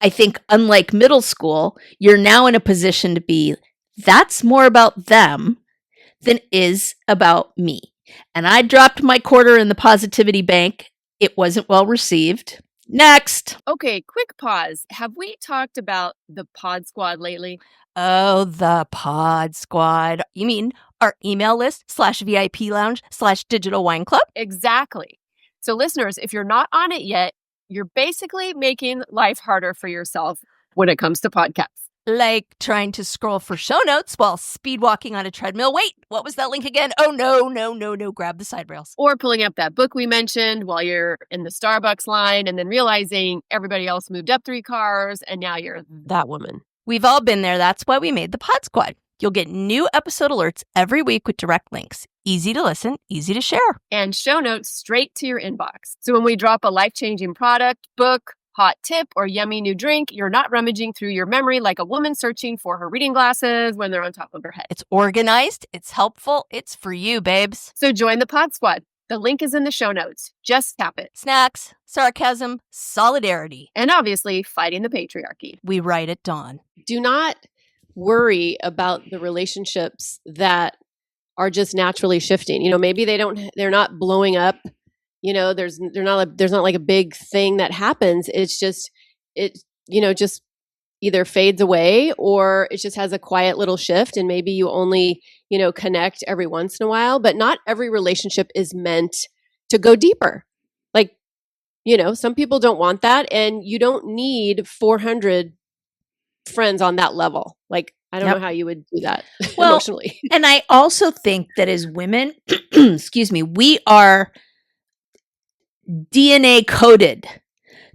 I think unlike middle school, you're now in a position to be, that's more about them than is about me. And I dropped my quarter in the positivity bank. It wasn't well received. Next. Okay, quick pause. Have we talked about the Pod Squad lately? Oh, the Pod Squad. You mean our email list /VIP lounge /digital wine club? Exactly. So listeners, if you're not on it yet, you're basically making life harder for yourself when it comes to podcasts. Like trying to scroll for show notes while speed walking on a treadmill. Wait, what was that link again? Oh, no. Grab the side rails. Or pulling up that book we mentioned while you're in the Starbucks line and then realizing everybody else moved up 3 cars and now you're that woman. We've all been there. That's why we made the Pod Squad. You'll get new episode alerts every week with direct links. Easy to listen, easy to share. And show notes straight to your inbox. So when we drop a life-changing product, book, hot tip or yummy new drink, you're not rummaging through your memory like a woman searching for her reading glasses when they're on top of her head. It's organized, it's helpful, it's for you, babes. So join the Pod Squad. The link is in the show notes. Just tap it. Snacks, sarcasm, solidarity. And obviously, fighting the patriarchy. We write at dawn. Do not worry about the relationships that are just naturally shifting. You know, maybe they're not blowing up. You know, there's not like a big thing that happens. It's just, just either fades away or it just has a quiet little shift, and maybe you only, connect every once in a while, but not every relationship is meant to go deeper. Like, some people don't want that, and you don't need 400 friends on that level. Like, I don't know how you would do that emotionally. And I also think that as women, excuse me, we are DNA coded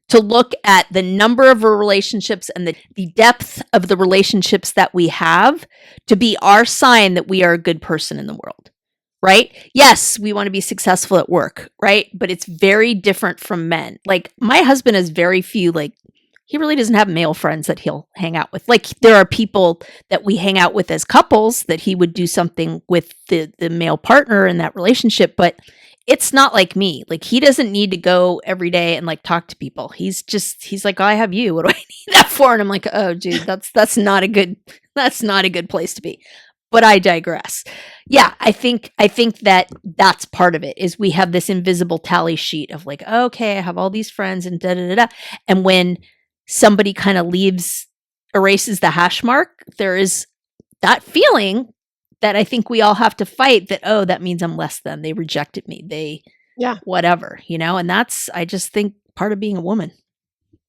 to look at the number of our relationships and the depth of the relationships that we have to be our sign that we are a good person in the world, right? Yes, we want to be successful at work, right? But it's very different from men. Like, my husband has very few, he really doesn't have male friends that he'll hang out with. Like, there are people that we hang out with as couples that he would do something with the male partner in that relationship, but it's not like me. Like, he doesn't need to go every day and talk to people. He's like, I have you. What do I need that for? And I'm like, oh, dude, that's not a good place to be. But I digress. Yeah, I think that that's part of it, is we have this invisible tally sheet of okay, I have all these friends and da da da da. And when somebody kind of erases the hash mark, there is that feeling that I think we all have to fight, that, oh, that means I'm less than. They rejected me. Whatever, and that's, I just think, part of being a woman.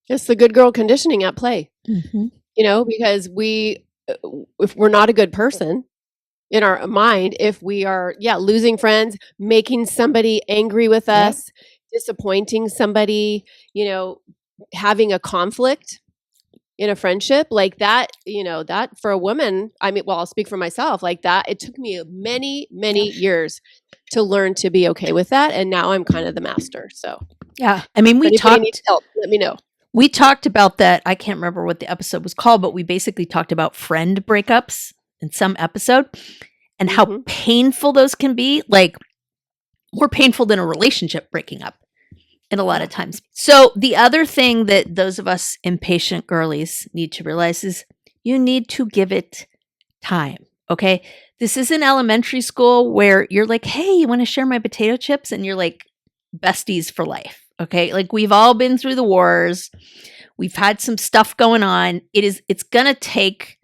It's the good girl conditioning at play, Mm-hmm. Because if we're not a good person in our mind, if we are, losing friends, making somebody angry with us, disappointing somebody, having a conflict in a friendship like that, that for a woman, I'll speak for myself, like that. It took me many, many years to learn to be okay with that. And now I'm kind of the master. So, yeah. We needs help, let me know. We talked about that. I can't remember what the episode was called, but we basically talked about friend breakups in some episode and how painful those can be, more painful than a relationship breaking up. And a lot of times. So the other thing that those of us impatient girlies need to realize is you need to give it time. Okay. This isn't elementary school where you're like, hey, you want to share my potato chips? And you're like besties for life. Okay. We've all been through the wars. We've had some stuff going on. It's going to take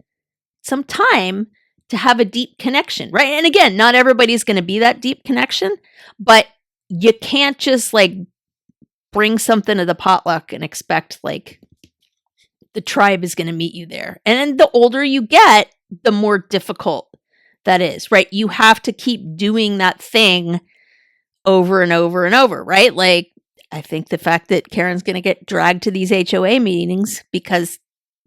some time to have a deep connection. Right. And again, not everybody's going to be that deep connection, but you can't just bring something to the potluck and expect the tribe is going to meet you there. And the older you get, the more difficult that is, right? You have to keep doing that thing over and over and over, right? I think the fact that Karen's going to get dragged to these HOA meetings because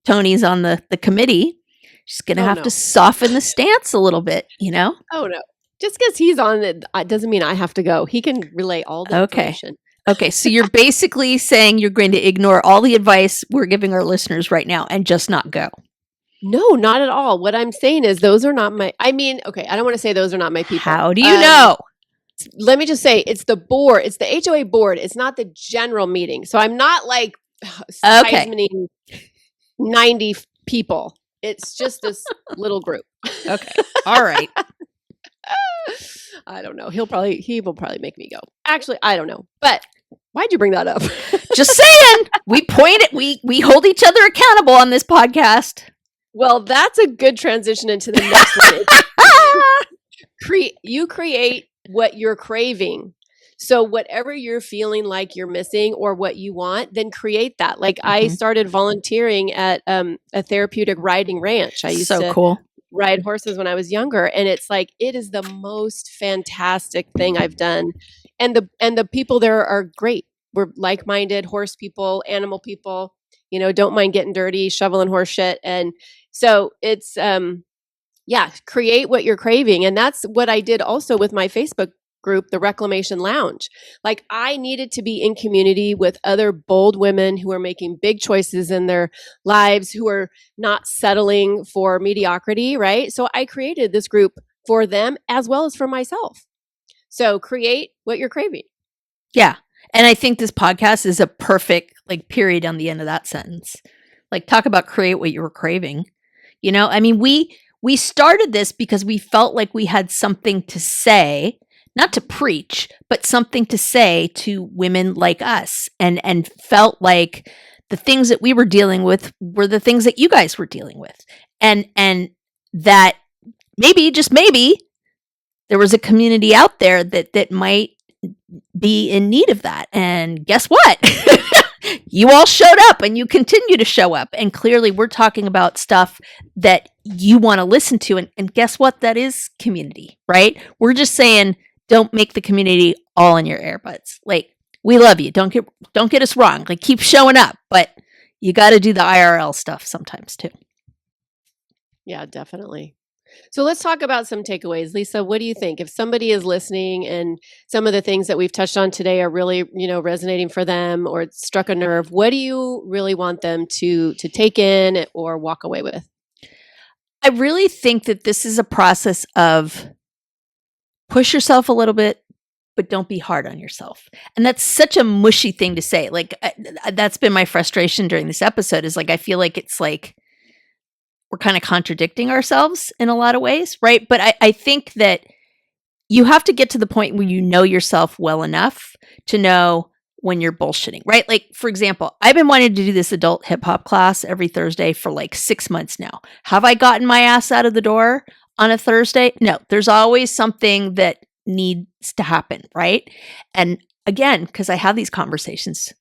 Tony's on the committee, she's going to have to soften the stance a little bit, Oh, no. Just because he's on it doesn't mean I have to go. He can relay all the information. Okay, so you're basically saying you're going to ignore all the advice we're giving our listeners right now and just not go. No, not at all. What I'm saying is those are not my, I don't want to say those are not my people. How do you know? Let me just say, it's the board. It's the HOA board. It's not the general meeting. So I'm not Heismaning 90 people. It's just this little group. Okay. All right. I don't know. He will probably make me go. Actually, I don't know. But why'd you bring that up? Just saying. We hold each other accountable on this podcast. Well, that's a good transition into the next one. You create what you're craving. So whatever you're feeling like you're missing or what you want, then create that. I started volunteering at a therapeutic riding ranch. I used to ride horses when I was younger, and it's it is the most fantastic thing I've done. And the people there are great. We're like-minded horse people, animal people, don't mind getting dirty, shoveling horse shit. And so it's create what you're craving. And that's what I did also with my Facebook group, the Reclamation Lounge. Like I needed to be in community with other bold women who are making big choices in their lives, who are not settling for mediocrity, right? So I created this group for them as well as for myself. So create what you're craving. Yeah. And I think this podcast is a perfect like period on the end of that sentence. Like talk about create what you were craving. You know, I mean, we started this because we felt like we had something to say, not to preach, but something to say to women like us, and felt like the things that we were dealing with were the things that you guys were dealing with. And that maybe, just maybe, there was a community out there that might be in need of that. And guess what? You all showed up and you continue to show up. And clearly we're talking about stuff that you want to listen to. And guess what? That is community, right? We're just saying, don't make the community all in your earbuds. Like, we love you. Don't get us wrong. Like, keep showing up, but you got to do the IRL stuff sometimes too. Yeah, definitely. So let's talk about some takeaways. Lisa, what do you think? If somebody is listening and some of the things that we've touched on today are really, resonating for them or it struck a nerve, what do you really want them to take in or walk away with? I really think that this is a process of push yourself a little bit, but don't be hard on yourself. And that's such a mushy thing to say. Like, that's been my frustration during this episode is like, I feel like it's like, we're kind of contradicting ourselves in a lot of ways, right? But I think that you have to get to the point where you know yourself well enough to know when you're bullshitting, right? Like, for example, I've been wanting to do this adult hip hop class every Thursday for like 6 months now. Have I gotten my ass out of the door on a Thursday? No, there's always something that needs to happen, right? And again, because I have these conversations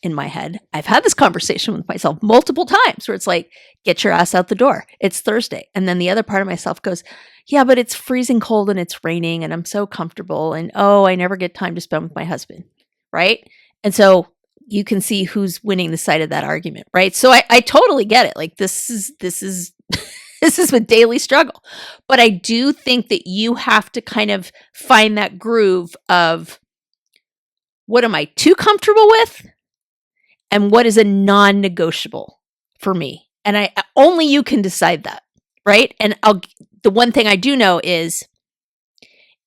in my head. I've had this conversation with myself multiple times where it's like, get your ass out the door. It's Thursday. And then the other part of myself goes, yeah, but it's freezing cold and it's raining and I'm so comfortable. And oh, I never get time to spend with my husband. Right. And so you can see who's winning the side of that argument. Right. So I totally get it. Like this is this is a daily struggle. But I do think that you have to kind of find that groove of what am I too comfortable with? And what is a non-negotiable for me? And only you can decide that, right? And the one thing I do know is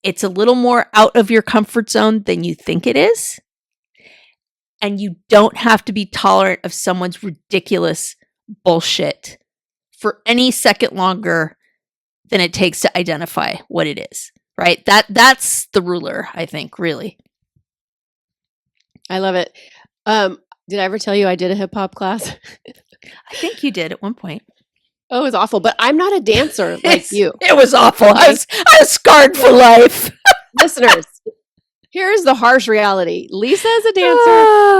it's a little more out of your comfort zone than you think it is. And you don't have to be tolerant of someone's ridiculous bullshit for any second longer than it takes to identify what it is, right? That's the ruler, I think, really. I love it. Did I ever tell you I did a hip hop class? I think you did at one point. Oh, it was awful, but I'm not a dancer like you. It was awful. I was scarred for life. Listeners, here's the harsh reality. Lisa is a dancer.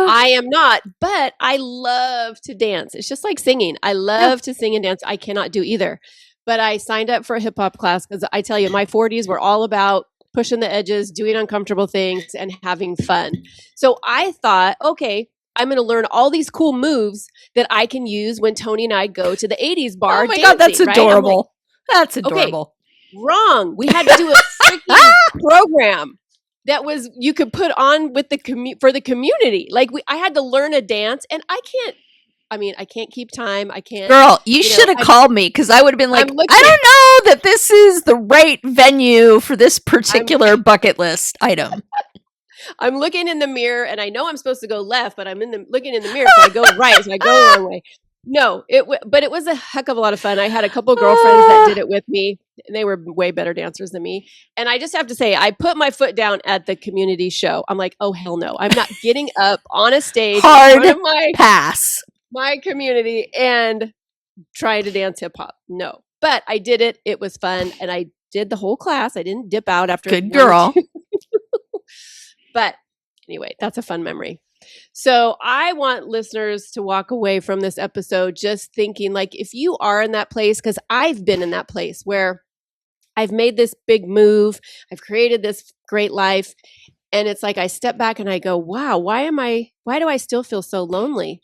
I am not, but I love to dance. It's just like singing. I love to sing and dance. I cannot do either. But I signed up for a hip hop class because I tell you, my 40s were all about pushing the edges, doing uncomfortable things, and having fun. So I thought, okay, I'm going to learn all these cool moves that I can use when Tony and I go to the 80s bar. Oh my dancing, God, that's adorable. Right? Like, that's adorable. Okay, wrong. We had to do a freaking program that was you could put on with the for the community. Like I had to learn a dance, and I can't keep time. I can't. Girl, you should have called me because I would have been like, I don't know that this is the right venue for this particular bucket list item. I'm looking in the mirror and I know I'm supposed to go left, but I'm looking in the mirror, so I go right, so I go the wrong way. No, but it was a heck of a lot of fun. I had a couple of girlfriends that did it with me, and they were way better dancers than me. And I just have to say, I put my foot down at the community show. I'm like, oh hell no, I'm not getting up on a stage Hard in front of pass my community and trying to dance hip hop. No, but I did it. It was fun, and I did the whole class. I didn't dip out after. Good girl. But anyway, that's a fun memory. So I want listeners to walk away from this episode just thinking, like, if you are in that place, because I've been in that place where I've made this big move, I've created this great life, and it's like I step back and I go, wow, why do I still feel so lonely?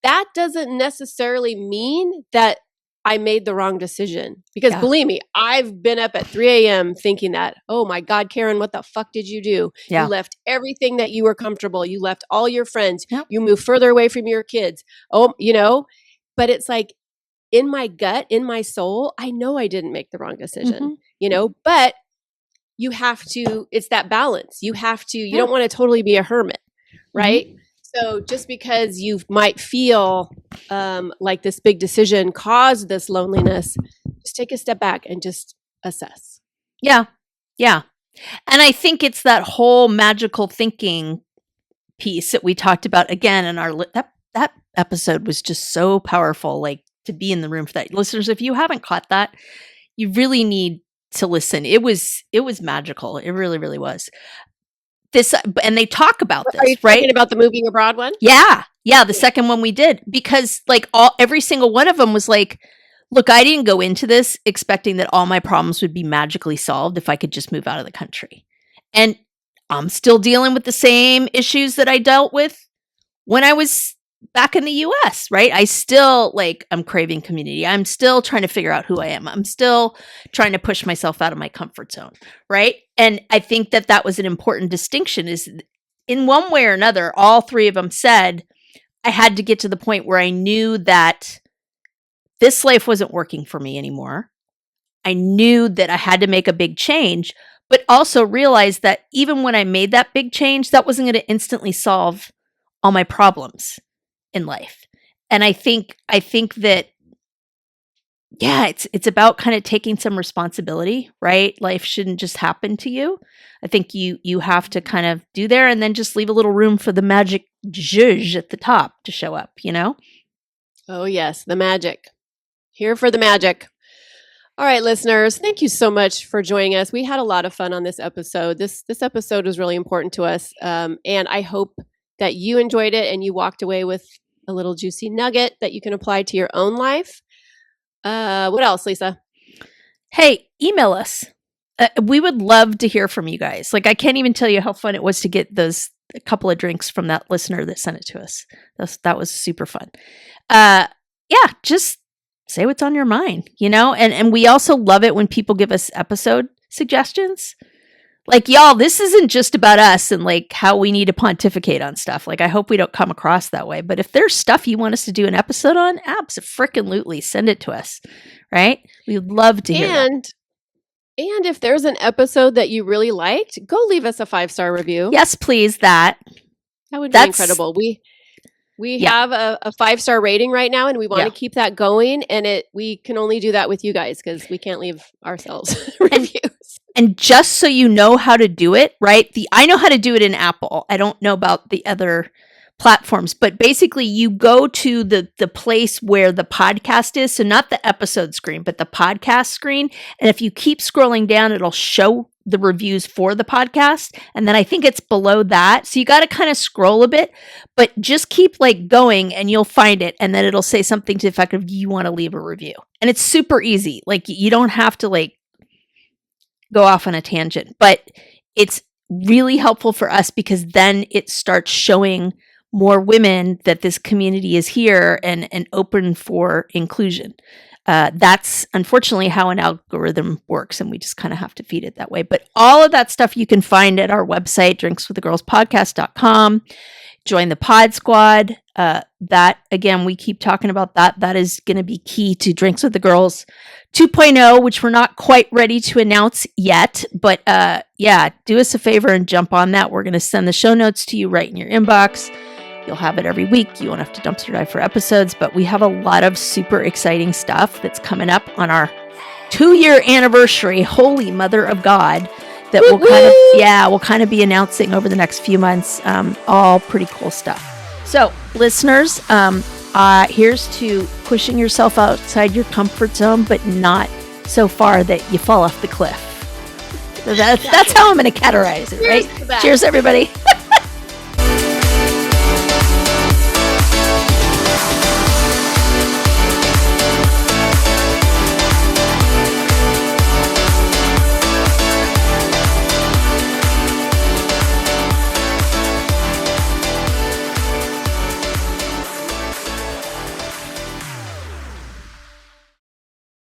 That doesn't necessarily mean that I made the wrong decision. Because Yeah. believe me, I've been up at 3 a.m. thinking that, oh my God, Karen, what the fuck did you do? Yeah. You left everything that you were comfortable. You left all your friends. Yep. You moved further away from your kids. Oh, but it's like in my gut, in my soul, I know I didn't make the wrong decision, but you have to, it's that balance. You have to, you don't want to totally be a hermit, right? So just because you might feel like this big decision caused this loneliness, just take a step back and just assess. Yeah. Yeah. And I think it's that whole magical thinking piece that we talked about again in our, that episode was just so powerful, like to be in the room for that. Listeners, if you haven't caught that, you really need to listen. It was magical. It really, really was. And they talk about this, Are you right? talking about the moving abroad one? Yeah. The second one we did, because like every single one of them was like, look, I didn't go into this expecting that all my problems would be magically solved if I could just move out of the country. And I'm still dealing with the same issues that I dealt with when I was back in the US, right? I still I'm craving community. I'm still trying to figure out who I am. I'm still trying to push myself out of my comfort zone, right? And I think that was an important distinction is in one way or another, all three of them said, I had to get to the point where I knew that this life wasn't working for me anymore. I knew that I had to make a big change, but also realized that even when I made that big change, that wasn't going to instantly solve all my problems in life. And I think that, it's about kind of taking some responsibility, right? Life shouldn't just happen to you. I think you have to kind of do there and then just leave a little room for the magic zhuzh at the top to show up, Oh yes, the magic. Here for the magic. All right, listeners, thank you so much for joining us. We had a lot of fun on this episode. This episode was really important to us. And I hope that you enjoyed it and you walked away with a little juicy nugget that you can apply to your own life. What else, Lisa? Hey, email us. We would love to hear from you guys. Like, I can't even tell you how fun it was to get a couple of drinks from that listener that sent it to us. That was super fun. Just say what's on your mind, and we also love it when people give us episode suggestions. Like, y'all, this isn't just about us and like how we need to pontificate on stuff. Like, I hope we don't come across that way. But if there's stuff you want us to do an episode on, abso-frickin-lutely send it to us, right? We'd love to hear that. And if there's an episode that you really liked, go leave us a 5-star review. Yes, please. That would be incredible. We have a 5-star rating right now, and we want to keep that going. And we can only do that with you guys because we can't leave ourselves reviews. And just so you know how to do it, right? I know how to do it in Apple. I don't know about the other platforms, but basically you go to the place where the podcast is. So not the episode screen, but the podcast screen. And if you keep scrolling down, it'll show the reviews for the podcast. And then I think it's below that. So you got to kind of scroll a bit, but just keep going and you'll find it. And then it'll say something to the effect of, do you want to leave a review? And it's super easy. Like, you don't have to go off on a tangent, but it's really helpful for us because then it starts showing more women that this community is here and open for inclusion. That's unfortunately how an algorithm works, and we just kind of have to feed it that way. But all of that stuff you can find at our website, drinkswiththegirlspodcast.com. Join the Pod Squad. That, again, we keep talking about that. That is going to be key to Drinks with the Girls 2.0, which we're not quite ready to announce yet. But do us a favor and jump on that. We're going to send the show notes to you right in your inbox. You'll have it every week. You won't have to dumpster dive for episodes, but we have a lot of super exciting stuff that's coming up on our 2-year anniversary. Holy Mother of God. That we'll kind of be announcing over the next few months. All pretty cool stuff. So, listeners, here's to pushing yourself outside your comfort zone, but not so far that you fall off the cliff. So that's how I'm going to categorize it, right? Cheers, everybody.